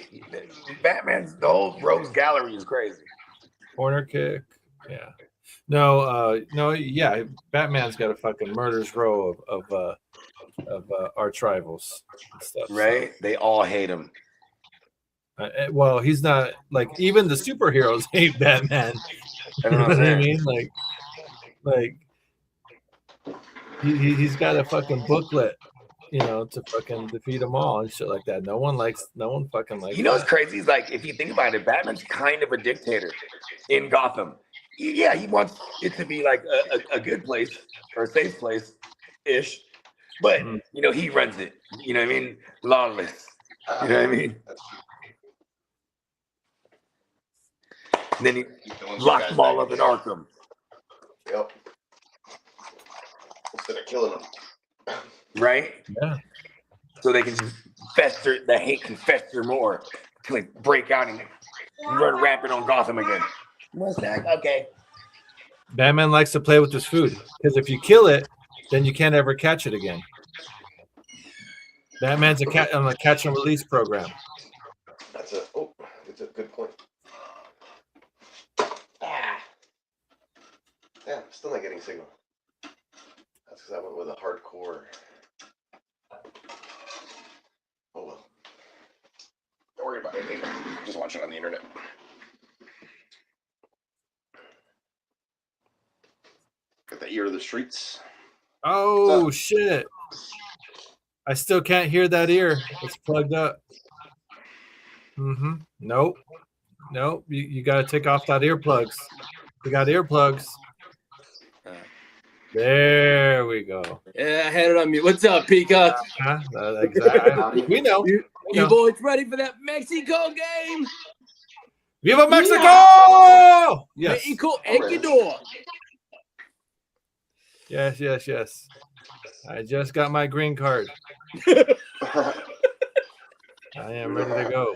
Batman's the whole rogues gallery is crazy. Corner kick. Yeah. No. Yeah. Batman's got a fucking murder's row of arch rivals and stuff. Right? So. They all hate him. Well, he's not like even the superheroes hate Batman. You know what I mean? Like he's got a fucking booklet, to fucking defeat them all and shit like that. No one fucking likes. You know what's crazy? Is like if you think about it, Batman's kind of a dictator in Gotham. Yeah, he wants it to be like a good place or a safe place ish. But he runs it. You know what I mean? Lawless. You know what I mean? And then he locks them all up in Arkham. Yep. Instead of killing them. Right? Yeah. So they can just fester, the hate can fester more to like break out and run rampant on Gotham again. What's that? Okay. Batman likes to play with his food because if you kill it, then you can't ever catch it again. Batman's on a catch and release program. That's a good point. Yeah, I'm still not getting signal. That's because I went with a hardcore. Oh well. Don't worry about it. Just watch it on the internet. Got the ear of the streets. Oh shit! I still can't hear that ear. It's plugged up. Nope. You got to take off that earplugs. We got earplugs. There we go. Yeah, I had it on mute. What's up, Peacock? Exactly. We know. You boys ready for that Mexico game? Viva Mexico! Yeah. Yes. Mexico, Ecuador. Yes. I just got my green card. I am ready to go.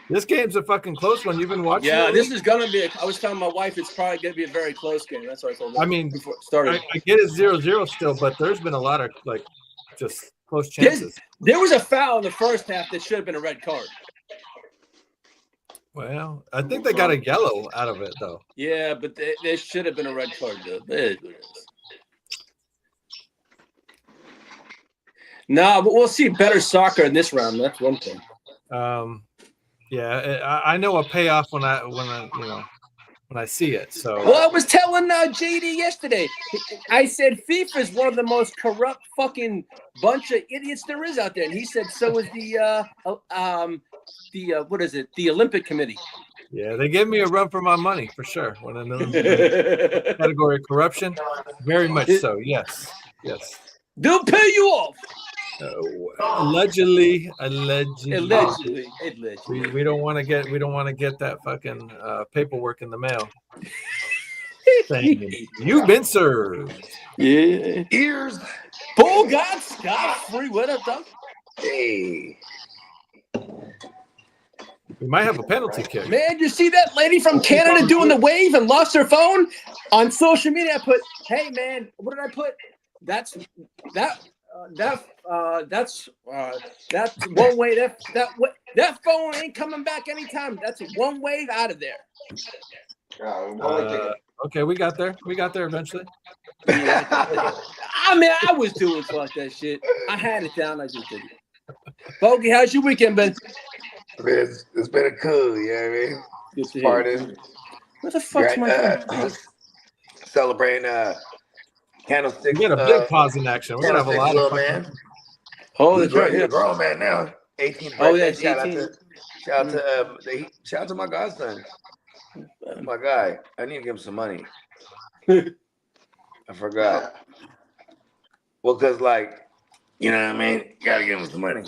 This game's a fucking close one. You've been watching. Yeah, this is gonna be. I was telling my wife it's probably gonna be a very close game. That's what I told her. I mean, before it started. I get it 0-0 still, but there's been a lot of like just close chances. There was a foul in the first half that should have been a red card. Well, I think they got a yellow out of it though. Yeah, but there should have been a red card though. No, but we'll see better soccer in this round. That's one thing. Yeah, I know a payoff when I see it. So well, I was telling JD yesterday. I said FIFA is one of the most corrupt fucking bunch of idiots there is out there, and he said so is the what is it? The Olympic Committee. Yeah, they gave me a run for my money for sure. When I know the category of corruption, very much so. Yes. They'll pay you off. Allegedly. We don't want to get that fucking paperwork in the mail. Thank you. You've been served. Yeah. Ears. Bogard scot-free. What up, dog? Hey. We might have a penalty kick. Man, you see that lady from Canada doing the wave and lost her phone on social media? I put, hey man, what did I put? That's one way. That phone ain't coming back anytime. That's one wave out of there. Okay, we got there. Eventually. I mean, I was doing fuck that shit. I had it down. I just did it. Bogey, how's your weekend been? It's been a cool, you know what I mean? Good to hear. What the fuck's my phone? Celebrating candlestick. We got a big pause in action. We're gonna have a lot of fun. Man. Oh, that's right. He's a grown man now. 18. Oh, yeah, 18. Shout out to my godson. My guy. I need to give him some money. I forgot. Well, because, like, you know what I mean? You got to give him some money.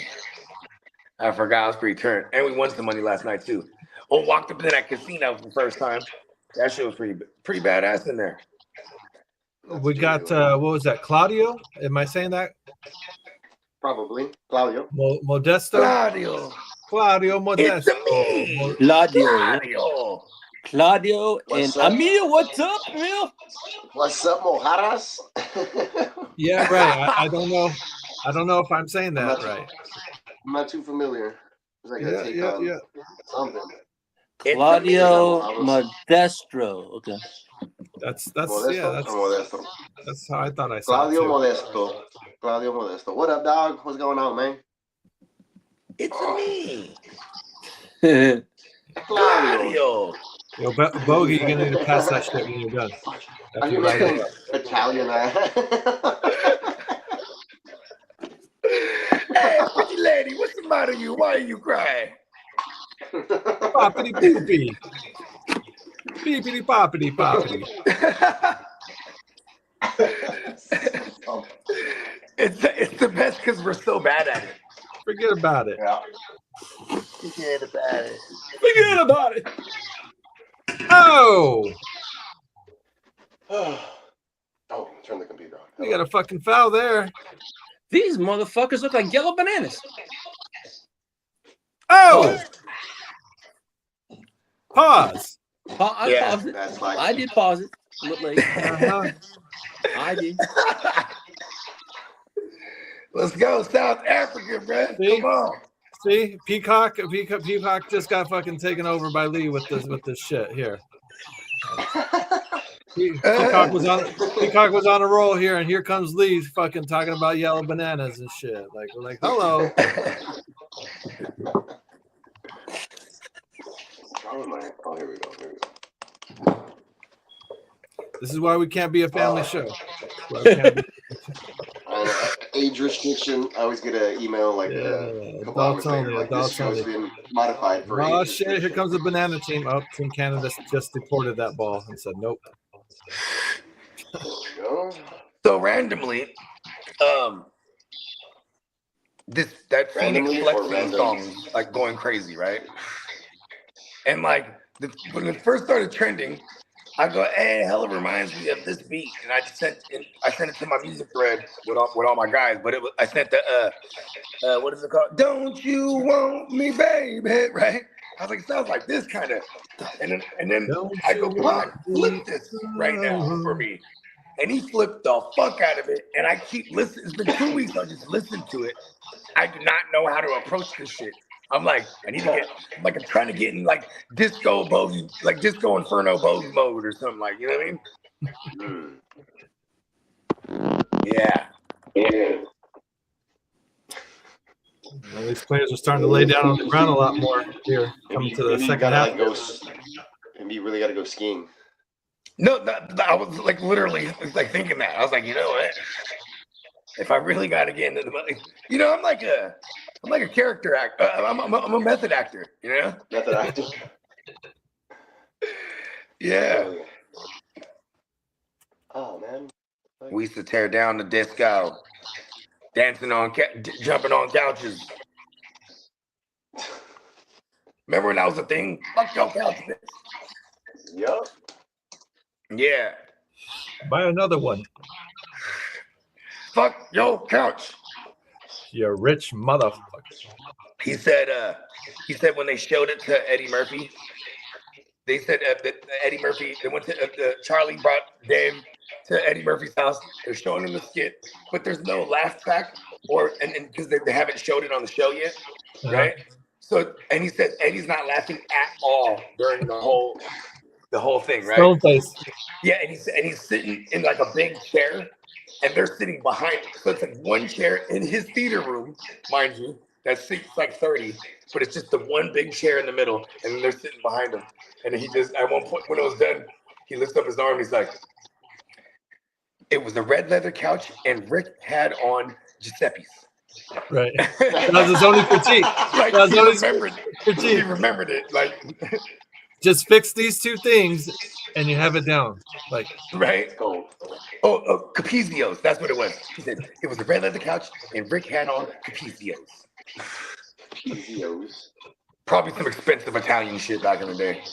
I forgot I was pre-turned. And we won some money last night too. Oh, walked up to that casino for the first time. That shit was pretty badass in there. We got what was that? Claudio? Am I saying that? Probably. Claudio. Modesto. Claudio It's Modesto. me. Claudio. Claudio What's and up? Emilio, what's up, Emilio? What's up, Mojaras? Yeah, right. I don't know. I don't know if I'm saying that right. I'm not too familiar. I gotta take something. Claudio Modestro. Okay. That's Modesto. that's how I thought I said Claudio it too. Modesto. Claudio Modesto. What up, dog? What's going on, man? It's me. Claudio. Yo, Bogey, you're gonna need to pass that shit when you're done. Are you making Italian? Hey, pretty lady, what's the matter with you? Why are you crying? Poppity poopy. Beepity poppity poppity. It's the best because we're so bad at it. Forget about it. Yeah. Forget about it. Forget about it. Oh, Oh, turn the computer on. we got a fucking foul there. These motherfuckers look like yellow bananas. Oh, pause. I paused it. That's like I did pause it. Look like I did. Let's go, South Africa, bro. See? Come on. See, Peacock just got fucking taken over by Lee with this shit here. Peacock was on a roll here, and here comes Lee fucking talking about yellow bananas and shit. Like we're like, hello. Oh, here we go. This is why we can't be a family show. Age restriction. I always get an email like a couple hours later, like this show's been modified for Oh age shit! Here comes the banana team. Oh, Team Canada just deported that ball and said nope. So randomly, that Phoenix Flex song is like going crazy, right? And like when it first started trending, I go, "Hey, hell, it reminds me of this beat," and I sent it to my music thread with all my guys. But I sent the what is it called? Don't you want me, baby? Right? I was like, it sounds like this kind of, and then I go, "Come on, flip this right now for me." And he flipped the fuck out of it, and I keep listening. It's been 2 weeks. I just listened to it. I do not know how to approach this shit. I'm like, I'm trying to get in like disco bogey, like disco inferno bogey mode or something, like, you know what I mean? Yeah. Well, these players are starting to lay down on the ground a lot more here, coming to the second half. And you really got to go skiing. No, I was like literally like thinking that. I was like, you know what? If I really got to get into the money, you know, I'm like a character actor. I'm a method actor, you know? Method actor. Yeah. Oh, man. We used to tear down the disco, dancing on, jumping on couches. Remember when that was a thing? Fuck your couches. Yup. Yeah. Buy another one. Fuck your couch. You rich motherfucker. He said when they showed it to Eddie Murphy, they said that Eddie Murphy, they went to Charlie brought Dave to Eddie Murphy's house. They're showing him the skit, but there's no laugh track and because they haven't showed it on the show yet, right? So, and he said Eddie's not laughing at all during the whole thing, right? Stone face. Yeah, and he's sitting in like a big chair, and they're sitting behind him. So it's like one chair in his theater room, mind you, that seats like 30, but it's just the one big chair in the middle, and then they're sitting behind him. And he just, at one point when it was done, he lifts up his arm, he's like, it was a red leather couch, and Rick had on Giuseppe's. Right. That was his only critique. Like, that was he his remembered, critique. he remembered it, like... Just fix these two things, and you have it down. Like, right? Oh, Capizios. That's what it was. He said it was a red leather couch, and Rick had on Capizios. PZOs. Probably some expensive Italian shit back in the day.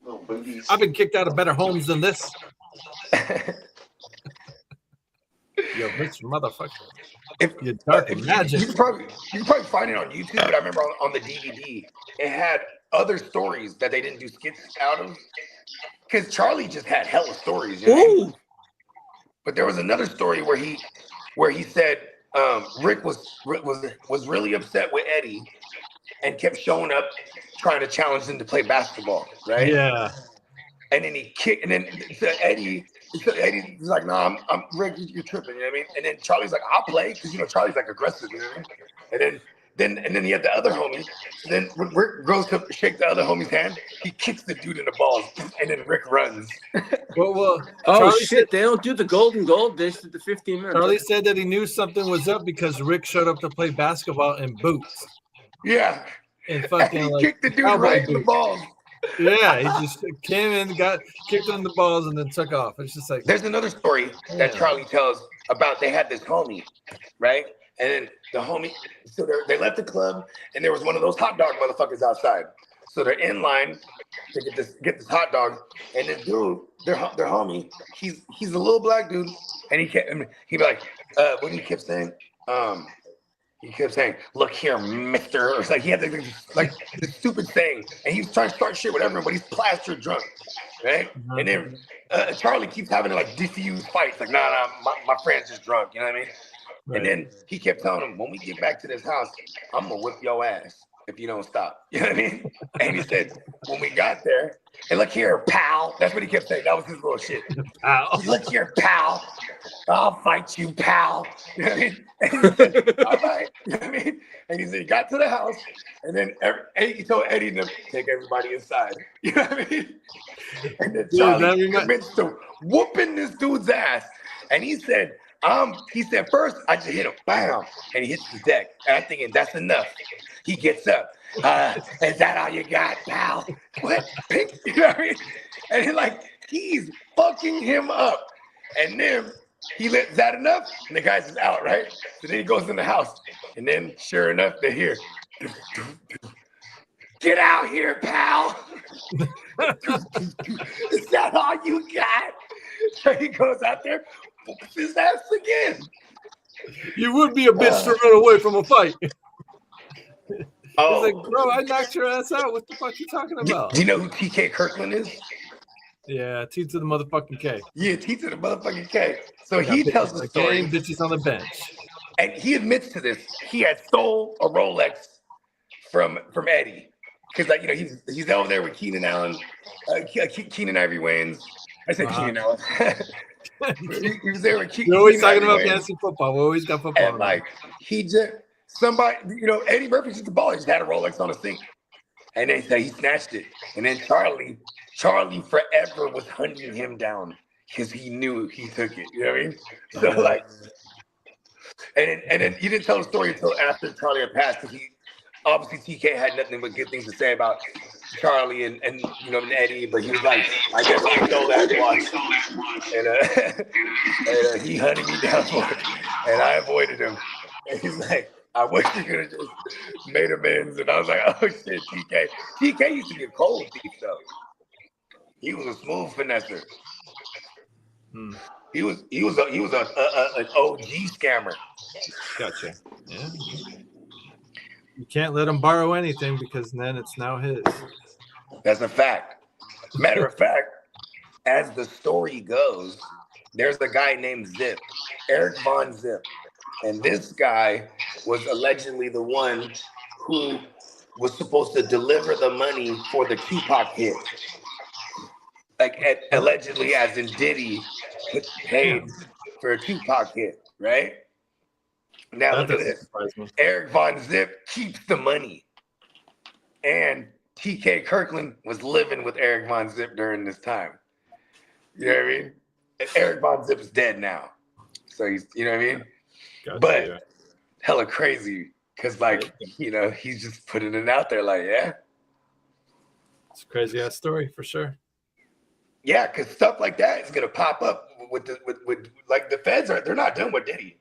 Little booties. I've been kicked out of better homes than this. You rich motherfucker. You dark magic. You can probably find it on YouTube, but I remember on the DVD, it had other stories that they didn't do skits out of. Because Charlie just had hella stories, you know what I mean? But there was another story where he said Rick was really upset with Eddie and kept showing up trying to challenge him to play basketball, right? Yeah. And then he kicked, and then Eddie's like, "No, I'm Rick, you're tripping," you know what I mean? And then Charlie's like, "I'll play," because Charlie's like aggressive, you know what I mean? And then he had the other homie. So then when Rick goes to shake the other homie's hand, he kicks the dude in the balls, and then Rick runs. Oh Charlie shit! They don't do the golden goal dish at the 15 minutes. Charlie said that he knew something was up because Rick showed up to play basketball in boots. Yeah. And fucking he like kicked the dude right in the balls. Yeah, he just came in, kicked him in the balls, and then took off. It's just like there's another story that Charlie tells about. They had this homie, right? And then the homie, so they left the club, and there was one of those hot dog motherfuckers outside. So they're in line to get this hot dog, and this dude, their homie, he's a little black dude, and he'd be like, what did he keep saying? He kept saying, "Look here, mister." Or it's like he had this stupid saying, and he was trying to start shit with everyone, but he's plastered drunk, right? Mm-hmm. And then Charlie keeps having to diffuse fights, like, nah, my friend's just drunk, you know what I mean? Right. And then he kept telling him, "When we get back to this house, I'm gonna whip your ass if you don't stop." You know what I mean? And he said, when we got there, and look here, pal. That's what he kept saying. That was his little shit. Pal. Look here, pal. I'll fight you, pal. You know what I mean? And he said, all right. You know what I mean? And he said he got to the house, and then he told Eddie to take everybody inside. You know what I mean? And then Charlie commits to whooping this dude's ass. And he said, first I just hit him, bam, and he hits the deck. And I'm thinking, that's enough. He gets up. Is that all you got, pal? What? You know what I mean? And he's fucking him up. And then is that enough? And the guy's just out, right? So then he goes in the house. And then, sure enough, they hear, "Get out here, pal." Is that all you got? So he goes out there, whoops his ass again. You would be a bitch to run away from a fight. Oh. He's like, "Bro, I knocked your ass out. What the fuck you talking about?" Do you know who TK Kirkland is? Yeah, T to the motherfucking K. Yeah, T to the motherfucking K. So he tells the story. Bitches on the bench. And he admits to this. He had stole a Rolex from Eddie. Because he's over there with Keenan Allen, Keenan Ivory Wayans. I said Keenan Allen. He was there with Keenan. We're always talking about fantasy football. We always got football. And he just Eddie Murphy just the ball. He just had a Rolex on the sink. And they say he snatched it. And then Charlie forever was hunting him down because he knew he took it. You know what I mean? So and then he didn't tell the story until after Charlie had passed, because obviously TK had nothing but good things to say about Charlie and Eddie, but he was like, "I guess I stole that watch," and he hunted me down for it, and I avoided him. And he's like, "I wish you could have just made amends." And I was like, "Oh shit, TK." TK used to get cold deep though. He was a smooth finesser. He was an OG scammer. Gotcha. Yeah. You can't let him borrow anything because then it's now his. That's a fact. Matter of fact, as the story goes, there's a guy named Zip, Eric Von Zip. And this guy was allegedly the one who was supposed to deliver the money for the Peacock hit. Allegedly, as in Diddy paid for a Tupac hit, right? Now look at this. Eric Von Zip keeps the money. And TK Kirkland was living with Eric Von Zip during this time. You know what I mean? And Eric Von Zip is dead now. So he's, you know what I mean? Gotcha, but yeah. Hella crazy. Because he's just putting it out there yeah. It's a crazy ass story for sure. Yeah, because stuff like that is gonna pop up with the feds they're not done with Diddy.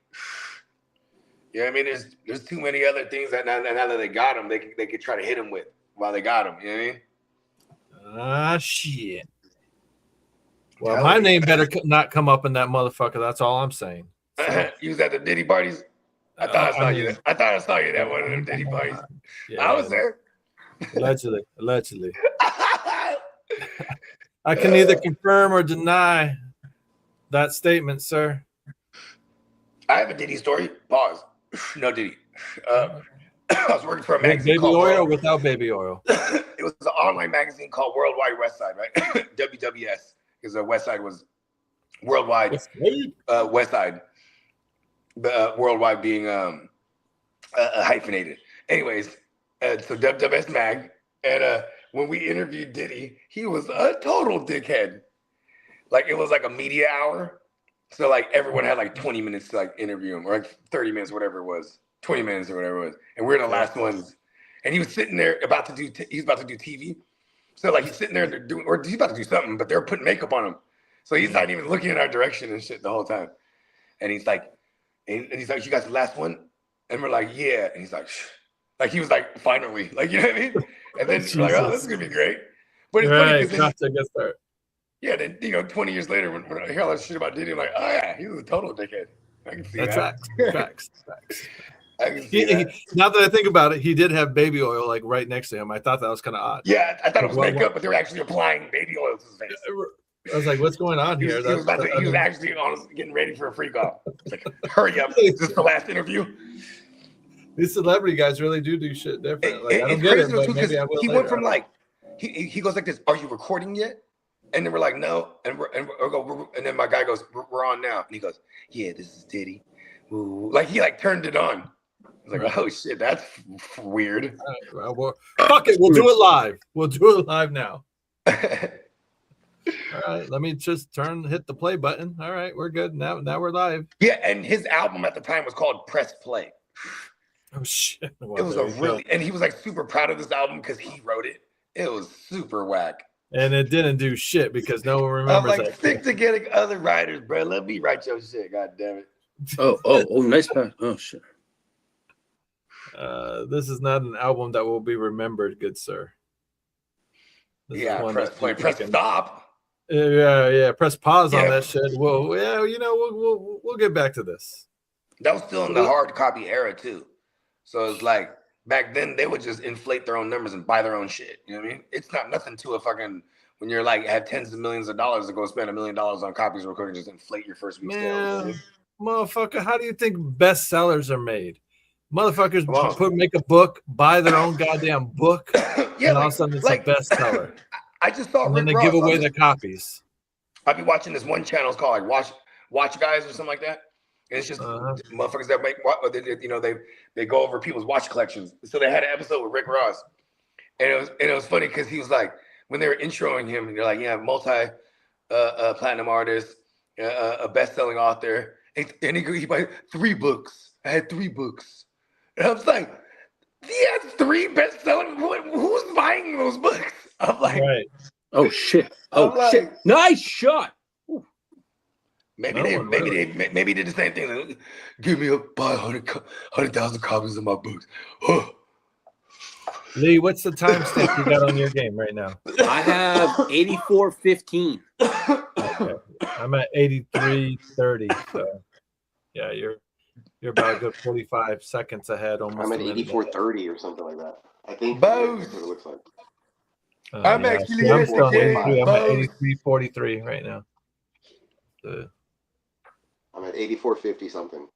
You know what I mean? There's too many other things that now that they got him, they could try to hit him with while they got him. You know what I mean? Ah, shit. Well, my name better not come up in that motherfucker. That's all I'm saying. So, You was at the Diddy parties? I thought I saw you there. I thought I saw you at one of them Diddy parties. Yeah, I was there. Allegedly. I can neither confirm or deny that statement, sir. I have a Diddy story. Pause. No Diddy. I was working for a With magazine baby called oil or without baby oil? It was an online magazine called Worldwide West Side, right? WWS, because the West Side was worldwide. West Side, worldwide being hyphenated. Anyways, so WWS Mag, and when we interviewed Diddy, he was a total dickhead. Like it was like a media hour, so like everyone had like 20 minutes to like interview him, or like 30 minutes, whatever it was, 20 minutes or whatever it was, and we're the last ones. And he was sitting there about to do TV, so like he's sitting there doing, or he's about to do something, but they're putting makeup on him, so he's not even looking in our direction and shit the whole time. And he's like, you guys the last one, and we're like, yeah, and he's like, shh. Like he was like, finally, like, you know what I mean? And then we're like, oh, this is gonna be great. But it's funny because yeah, then 20 years later, when I hear all that shit about Diddy, I'm like, oh yeah, he was a total dickhead. I can see that. Facts. I can see that. Now that I think about it, he did have baby oil like right next to him. I thought that was kind of odd. Yeah, I thought it was makeup, but they were actually applying baby oil to his face. I was like, what's going on here? He was actually getting ready for a freak off. It's like, hurry up. Is this the last interview? These celebrity guys really do shit different. Like, I don't get it, but maybe I will he later. went from like, he goes like this, are you recording yet? And then we're like, no. And then my guy goes, we're on now. And he goes, yeah, this is Diddy. Ooh. Like he like turned it on. I was like, oh shit, that's weird. Well, fuck it, we'll do it live. We'll do it live now. All right, let me just hit the play button. All right, we're good. Now we're live. Yeah, and his album at the time was called Press Play. Oh shit. Well, it was and he was like super proud of this album because he wrote it. It was super whack. And it didn't do shit because no one remembers I'm like, stick to getting other writers, bro. Let me write your shit, god damn it. Oh, nice pass. Oh shit. This is not an album that will be remembered, good sir. Press play, press stop. Yeah, press pause on that shit. Well, yeah, we'll get back to this. That was still in the hard copy era too. So it's like back then they would just inflate their own numbers and buy their own shit. You know what I mean? It's not nothing to a fucking when you're like have tens of millions of dollars to go spend $1 million on copies real quick and just inflate your first week sales. Motherfucker, how do you think bestsellers are made? Motherfuckers make a book, buy their own goddamn book, and all of a sudden it's a bestseller. I just saw and then they give away the copies. I'll be watching this one channel. It's called like Watch Guys or something like that. And it's just motherfuckers that make they go over people's watch collections. So they had an episode with Rick Ross, and it was funny because he was like when they were introing him, and they're like, yeah, multi platinum artist, a best-selling author, and he bought 3 books. I had 3 books, and I was like, he has 3 best-selling. Who's buying those books? I'm like, oh shit, shit, nice shot. Maybe they did the same thing. Give me buy 100,000 copies of my books. Oh. Lee, what's the timestamp you got on your game right now? I have 84:15. Okay. I'm at 83:30. So yeah, you're about a good 45 seconds ahead. Almost. I'm at 84:30 or something like that. I think Both. That's what it looks like. I'm actually I'm still 83. I'm at 83:43 right now. I'm at 84:50 something.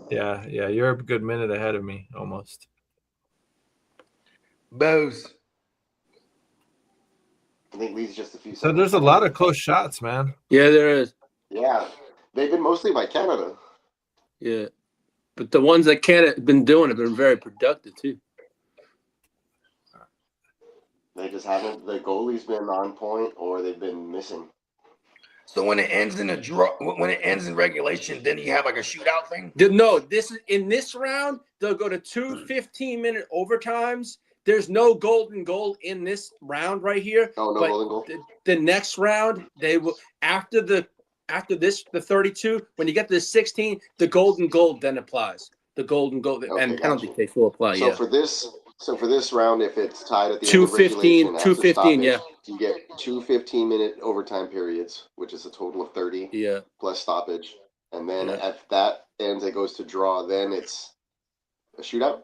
Yeah, you're a good minute ahead of me, almost. Bose. I think Lee's just a few. So there's a lot of close shots, man. Yeah, there is. Yeah, they've been mostly by Canada. Yeah, but the ones that Canada have been doing have been very productive too. They just haven't. The goalie's been on point, or they've been missing. So when it ends in a draw, when it ends in regulation, then you have like a shootout thing? No, in this round, they'll go to 2 15-minute overtimes. There's no golden goal in this round right here. Oh, no golden goal. The next round, they will after the after this, the 32, when you get to the 16, the golden goal then applies. The golden goal and penalty kicks will apply. So for this round, if it's tied at the end of 2:15, regulation, after 2:15, stoppage, you get 2 15-minute overtime periods, which is a total of 30 plus stoppage. And then if that ends, it goes to draw. Then it's a shootout.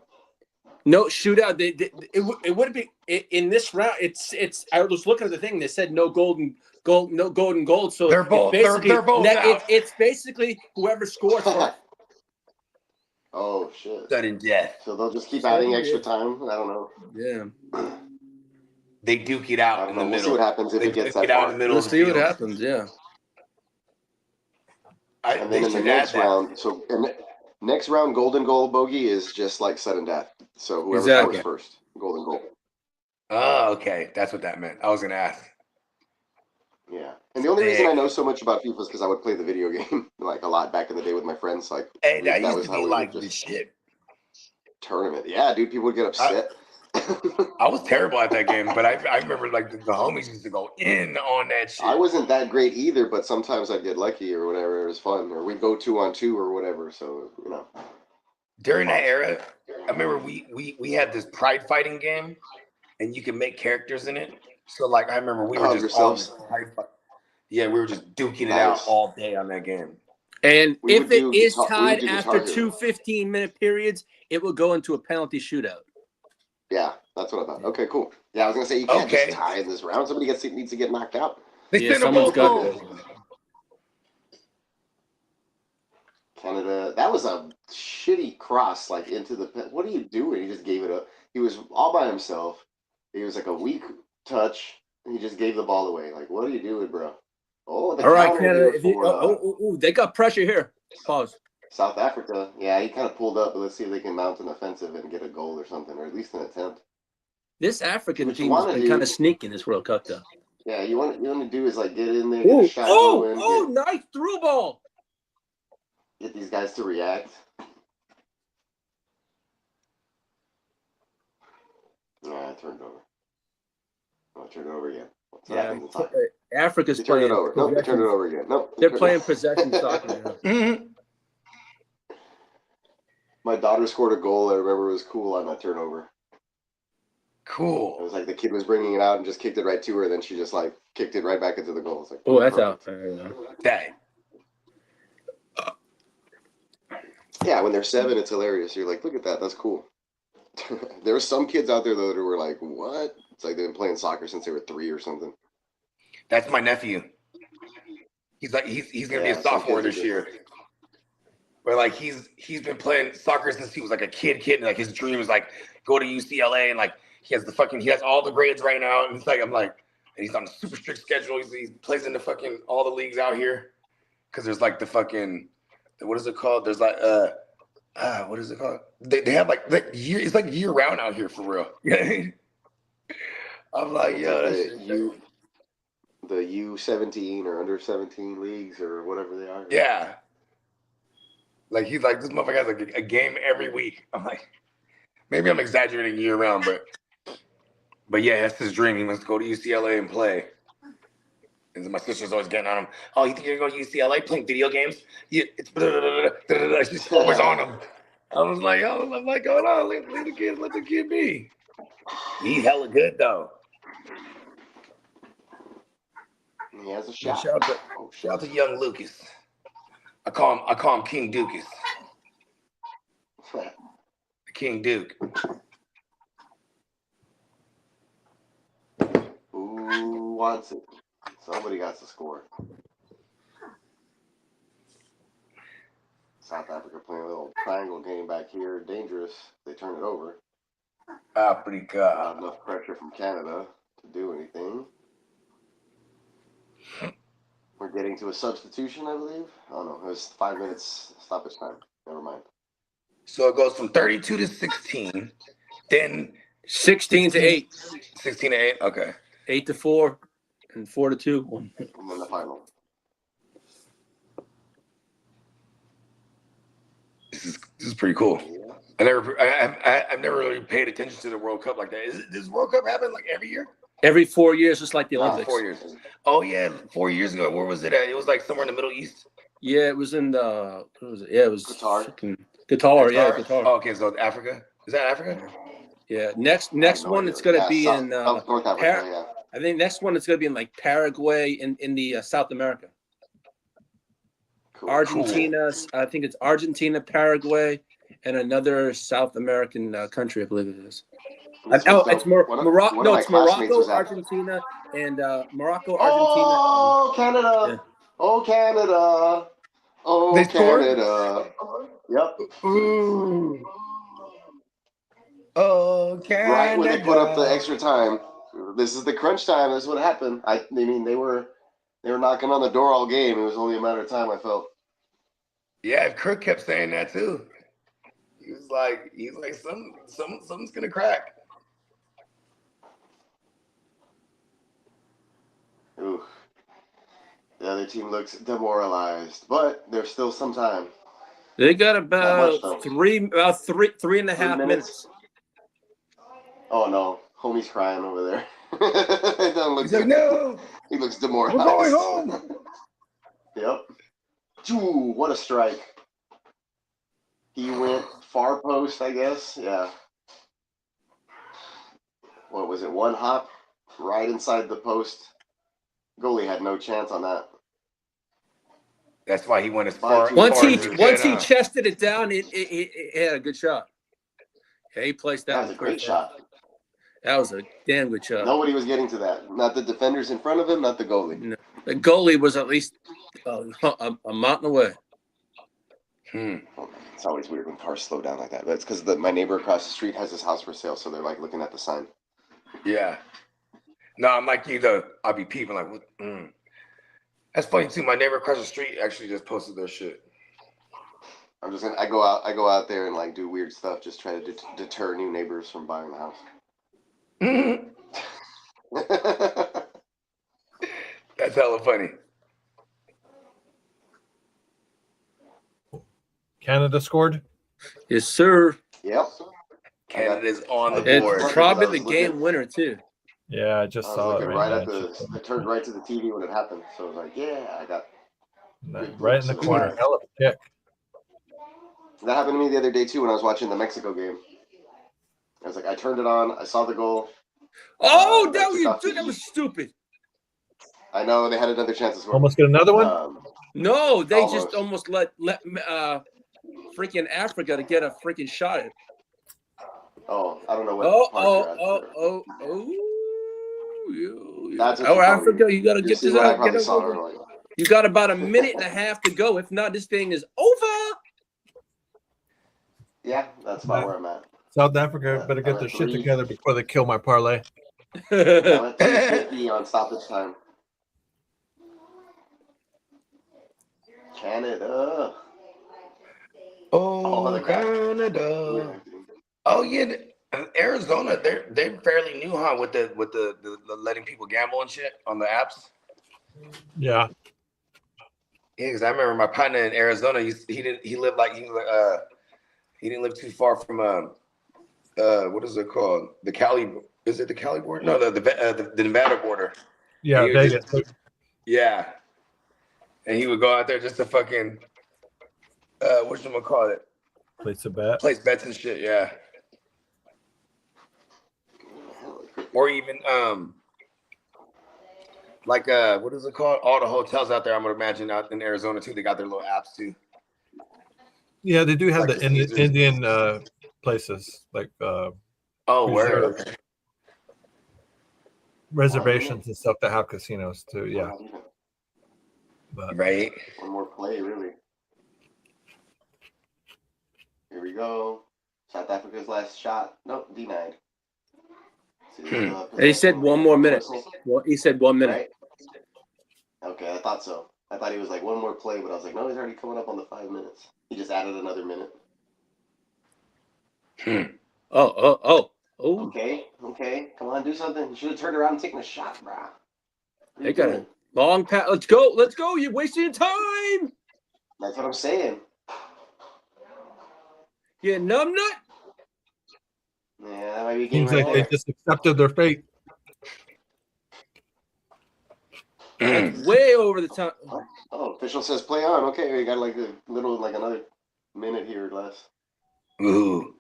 No shootout. It would be in this round. It's. I was looking at the thing. They said no golden goal. So they're both. They're both out. It's basically whoever scores first. Oh shit! Sudden death. So they'll just keep adding extra time. I don't know. Yeah. They duke it out in the middle. We'll see what happens if it gets that far. far. In the middle We'll see what happens. Yeah. And then in the next round, next round, golden goal bogey is just like sudden death. So whoever scores first, golden goal. Oh, okay. That's what that meant. I was gonna ask. Yeah, and the only reason I know so much about FIFA is because I would play the video game like a lot back in the day with my friends. Like, hey, that used to be like the shit. Tournament, yeah, dude, people would get upset. I was terrible at that game, but I remember like the homies used to go in on that shit. I wasn't that great either, but sometimes I'd get lucky or whatever. It was fun, or we'd go 2-on-2 or whatever. So During that era, I remember we had this pride fighting game, and you could make characters in it. So like I remember we were just we were just duking it out all day on that game. And if it is tied after 2 15-minute periods, it will go into a penalty shootout. Yeah, that's what I thought. Okay, cool. Yeah, I was gonna say you can't just tie in this round. Somebody needs to get knocked out. Someone's got it. Canada, that was a shitty cross, like into the. What are you doing? He just gave it up. He was all by himself. He was like a weak touch. And he just gave the ball away. Like, what are you doing, bro? Oh, all right, Canada. They got pressure here. Pause. South Africa, yeah, he kind of pulled up, but let's see if they can mount an offensive and get a goal or something, or at least an attempt. This African team has been kind of sneaky in this World Cup, though. Yeah, you want to do is like get in there, get a shot going. Nice through ball. Get these guys to react. Yeah, I turned over. I'll turn it over again. Africa's playing. Turn it over. Nope, turn it over again. Nope. They're playing possession soccer now. My daughter scored a goal. I remember it was cool on that turnover. Cool. It was like the kid was bringing it out and just kicked it right to her. Then she just like kicked it right back into the goal. It's like, that's out. Dang. Yeah, when they're 7, it's hilarious. You're like, look at that. That's cool. There were some kids out there, though, that were like, what? It's like they've been playing soccer since they were 3 or something. That's my nephew. He's like he's gonna be a sophomore this year. But like he's been playing soccer since he was like a kid. And like his dream is like go to UCLA and like he has all the grades right now. And it's like and he's on a super strict schedule. He plays in the fucking all the leagues out here. Cause there's like the fucking what is it called? There's like what is it called? They have like it's like year round out here for real. I'm like, yo, the U17 or under 17 leagues or whatever they are. Yeah. Like he's like, this motherfucker has like a game every week. I'm like, maybe I'm exaggerating year round, but yeah, that's his dream. He wants to go to UCLA and play. And my sister's always getting on him. Oh, you think you're going to UCLA playing video games? Yeah, it's she's always on him. I was like, oh, I'm like, going on, let the kid be. He's hella good though. He has a shot. Shout out to young Lucas. I call him King Dukas. King Duke. Who wants it? Somebody got to score. South Africa playing a little triangle game back here. Dangerous. They turn it over. Africa. Not enough pressure from Canada to do anything. We're getting to a substitution, I believe. Oh no, it was 5 minutes stoppage time. Never mind. So it goes from 32 to 16, then 16 to 8. 16 to 8. Okay. 8 to 4, and 4 to 2. And then the final. This is pretty cool. I've never really paid attention to the World Cup like that. Does World Cup happen like every year? Every 4 years, just like the Olympics. 4 years. Oh yeah, 4 years ago. Where was it at? It was like somewhere in the Middle East. Yeah, it was in the. What was it? Yeah, it was Qatar. Qatar. Yeah, Qatar. Oh, okay, so Africa. Is that Africa? Yeah. Next I have no one, idea. it's gonna Yeah, be in North Africa. Yeah. I think next one it's gonna be in like Paraguay in the South America. Cool. Argentina. I think it's Argentina, Paraguay, and another South American country. I believe it is. It's Morocco. No, it's Morocco, Argentina, and Morocco, Argentina. Oh, Canada! Yeah. Oh, Canada! Oh, They scored? Canada! Yep. Ooh. Oh, Canada! Right when they put up the extra time. This is the crunch time. That's what happened. I mean, they were knocking on the door all game. It was only a matter of time. I felt. Yeah, Kirk kept saying that too. He was like, something's gonna crack. Ooh. The other team looks demoralized, but there's still some time. They got about three and a half minutes. Oh no, homie's crying over there. It doesn't look He's like, no, he looks demoralized. we're going home. Yep. Ooh, what a strike. He went far post, I guess. Yeah. What was it? One hop right inside the post. Goalie had no chance on that. That's why he went as far. Once he chested it down, it had a good shot. Yeah, he placed that. That was a great shot. That was a damn good shot. Nobody was getting to that. Not the defenders in front of him, not the goalie. No. The goalie was at least a mountain away. It's always weird when cars slow down like that. But it's because my neighbor across the street has his house for sale, so they're like looking at the sign. Yeah. No, I'm like you though. I'll be peeping like, what? That's funny too. My neighbor across the street actually just posted their shit. I go out there and like do weird stuff, just try to deter new neighbors from buying the house. That's hella funny. Canada scored? Yes, sir. Yep. Canada's on the board. It's probably the game winner too. Yeah, I just saw it I turned right to the TV when it happened, so I was like, "Yeah, I got right in the corner." Hell of a kick. That happened to me the other day too when I was watching the Mexico game. I was like, I turned it on, I saw the goal. Oh, that was stupid. I know they had another chance to score. Almost get another one. No, they just almost let freaking Africa to get a freaking shot at. Oh, I don't know what. Africa, you gotta get this out. You got about a minute and a half to go. If not, this thing is over. Yeah, that's about where I'm at. South Africa better get their shit together before they kill my parlay. I'm at 250 on stoppage time. Canada. Oh, Canada. Oh yeah, Arizona. They're fairly new, huh? With the letting people gamble and shit on the apps. Yeah. Yeah, because I remember my partner in Arizona. He didn't live too far from what is it called? The Cali? Is it the Cali border? No, the Nevada border. Yeah, Vegas. Yeah, and he would go out there just to fucking whatchamacallit? Place bets and shit. Yeah. Or even like what is it called? All the hotels out there, I'm gonna imagine out in Arizona too. They got their little apps too. Yeah, they do have like the Indian places like where reservations and stuff that have casinos too. Yeah. But right. One more play, really. Here we go. South Africa's last shot. Nope, denied. He said one more minute. Well, he said 1 minute. Right? Okay, I thought so. I thought he was like one more play, but I was like, no, he's already coming up on the 5 minutes. He just added another minute. Oh. Okay. Come on, do something. You should have turned around and taken a shot, bro. They got a long pass. Let's go. You're wasting your time. That's what I'm saying. You numb nut. Yeah, that might be seems like they just accepted their fate. That's way over the time. Oh, official says play on. Okay, we got like a little, like another minute here or less. Ooh.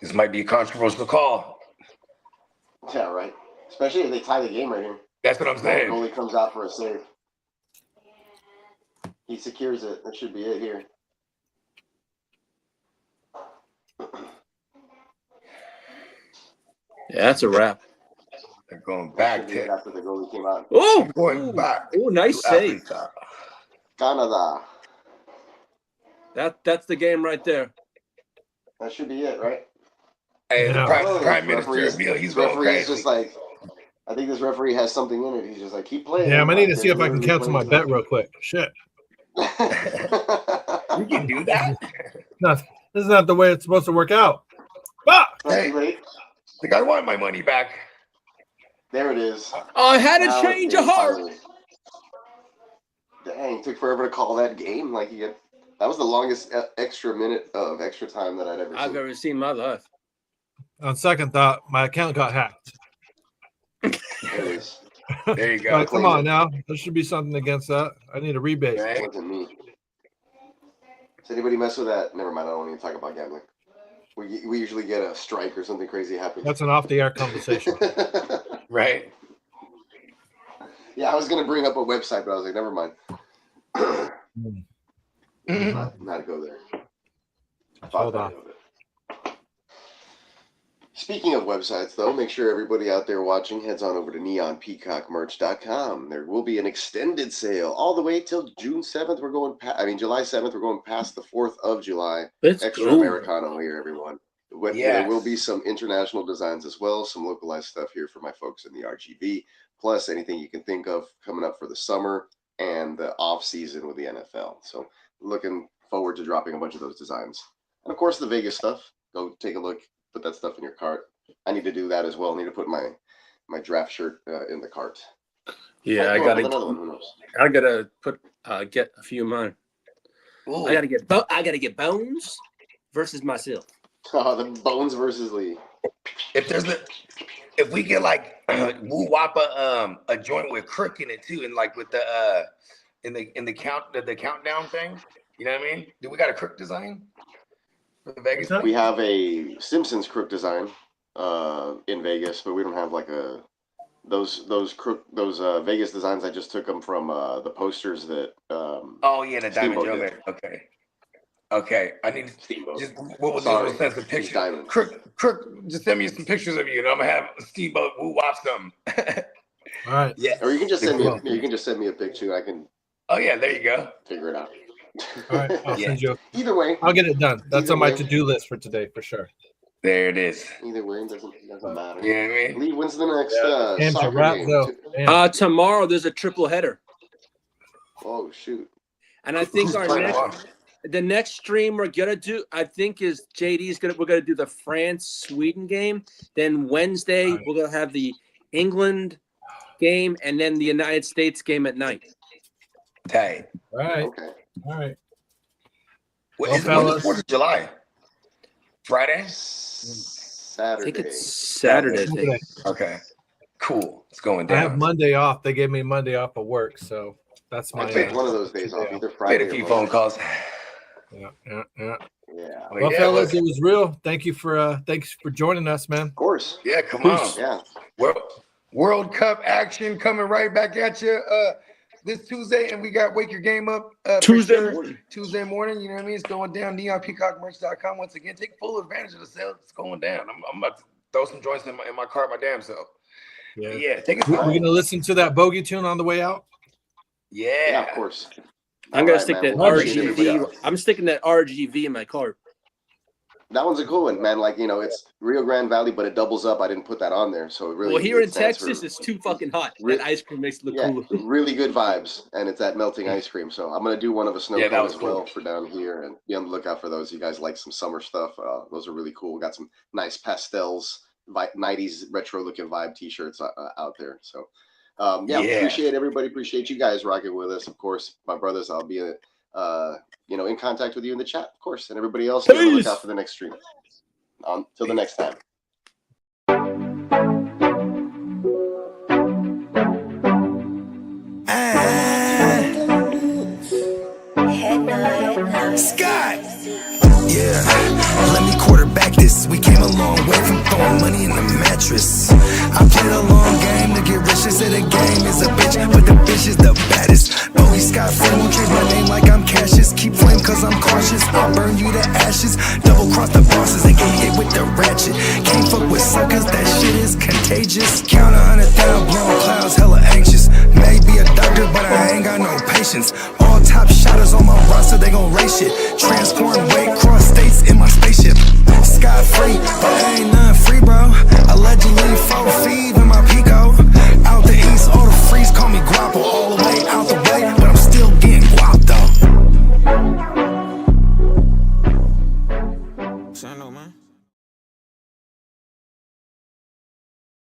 This might be a controversial call. Yeah, right. Especially if they tie the game right here. That's what I'm saying. Goalie comes out for a save. He secures it. That should be it here. Yeah, that's a wrap. They're going back to after the goalie came out. Oh, going back. Oh, nice save. Africa. Canada. That's the game right there. That should be it, right? Hey, Yeah. the Prime Minister, he's going crazy. Just like, I think this referee has something in it. He's just like, keep playing. Yeah, I need to see if I can cancel my bet real quick. Shit. You can do that? No, this is not the way it's supposed to work out. Ah! Hey, I think I want my money back. There it is. I had a change of heart. Dang, took forever to call that game. Like that was the longest extra minute of extra time that I've ever seen in my life. On second thought, my account got hacked. There it is. There you go. Come on now. There should be something against that. I need a rebate. It wasn't me. Does anybody mess with that? Never mind. I don't want to talk about gambling. We usually get a strike or something crazy happens. That's an off-the-air conversation. Right. Yeah, I was going to bring up a website, but I was like, never mind. Not go there. Hold on. Speaking of websites, though, make sure everybody out there watching heads on over to neonpeacockmerch.com. There will be an extended sale all the way till June 7th. July 7th. We're going past the 4th of July. Extra Americano here, everyone. There will be some international designs as well, some localized stuff here for my folks in the RGB, plus anything you can think of coming up for the summer and the off season with the NFL. So looking forward to dropping a bunch of those designs. And of course, the Vegas stuff. Go take a look. Put that stuff in your cart. I need to do that as well. I need to put my draft shirt in the cart. Yeah, I gotta get a few of mine. Ooh. I gotta get Bones versus myself. Oh, the Bones versus Lee. If we get like Woo Wappa a joint with Crook in it too, and like with the the countdown thing, you know what I mean? Do we got a Crook design? For the Vegas, we have a Simpsons Crook design in Vegas, but we don't have like those Vegas designs. I just took them from the posters that. The Diamond Joe. Okay. I need to just what was the sense of picture? Crook, just send me some pictures of you, and I'm gonna have Steamboat Woo watch them. All right. Yeah. Or you can just send me a picture. I can. Oh yeah, there you go. Figure it out. All right, I'll send you. Either way, I'll get it done. That's on my to-do list for today for sure. There it is. Either way, it doesn't matter. You know what I mean? Lee, when's the next soccer game? Tomorrow there's a triple header. Oh shoot! And I think the next stream we're gonna do, I think, is we're gonna do the France-Sweden game. Then Wednesday we're gonna have the England game, and then the United States game at night. Tight. All right. Okay. All right. When's the 4th of July? Friday? Saturday. I think it's Saturday. Okay. Cool. It's going down. I have Monday off. They gave me Monday off of work, so that's my. I take one of those days off, either Friday. Made a few phone calls. Yeah. Well, fellas, it was real. Thanks for joining us, man. Of course. Yeah, come on. Yeah. World Cup action coming right back at you this Tuesday, and we got Wake Your Game Up Tuesday morning. You know what I mean? It's going down. NeonPeacockMerch.com. Once again, take full advantage of the sale. It's going down. I'm about to throw some joints in my cart, my damn self. Yeah, take it. We're gonna listen to that bogey tune on the way out. Yeah, of course. I'm gonna stick that RGV. I'm sticking that RGV in my cart. That one's a cool one, man. Like, it's Rio Grande Valley, but it doubles up. I didn't put that on there, so it really. Well, here in Texas, it's too fucking hot. That ice cream makes it look cool. Really good vibes, and it's that melting ice cream. So I'm gonna do one of a snow cone as well for down here, and be on the lookout for those. You guys like some summer stuff? Those are really cool. We got some nice pastels, 90s retro looking vibe T-shirts out there. So, appreciate everybody. Appreciate you guys rocking with us. Of course, my brothers. I'll be in contact with you in the chat, of course, and everybody else. Be on the lookout for the next stream. Till the next time. Scott! Yeah, let me quarterback this. We came a long way from throwing money in the mattress. I played a long game to get rich. They say the game is a bitch, but the bitch is the baddest. Bowie Scott Flame won't change my name like I'm Cassius. Keep flame cause I'm cautious. I'll burn you to ashes. Double cross the bosses and get hit with the ratchet. Can't fuck with suckers, that shit is contagious. Count 100 down, blowing clouds, hella anxious. Maybe a doctor, but I ain't got no patience. All top shotters on my roster, they gon' race shit. Transporting weight, cross states in my spaceship. Scot free, but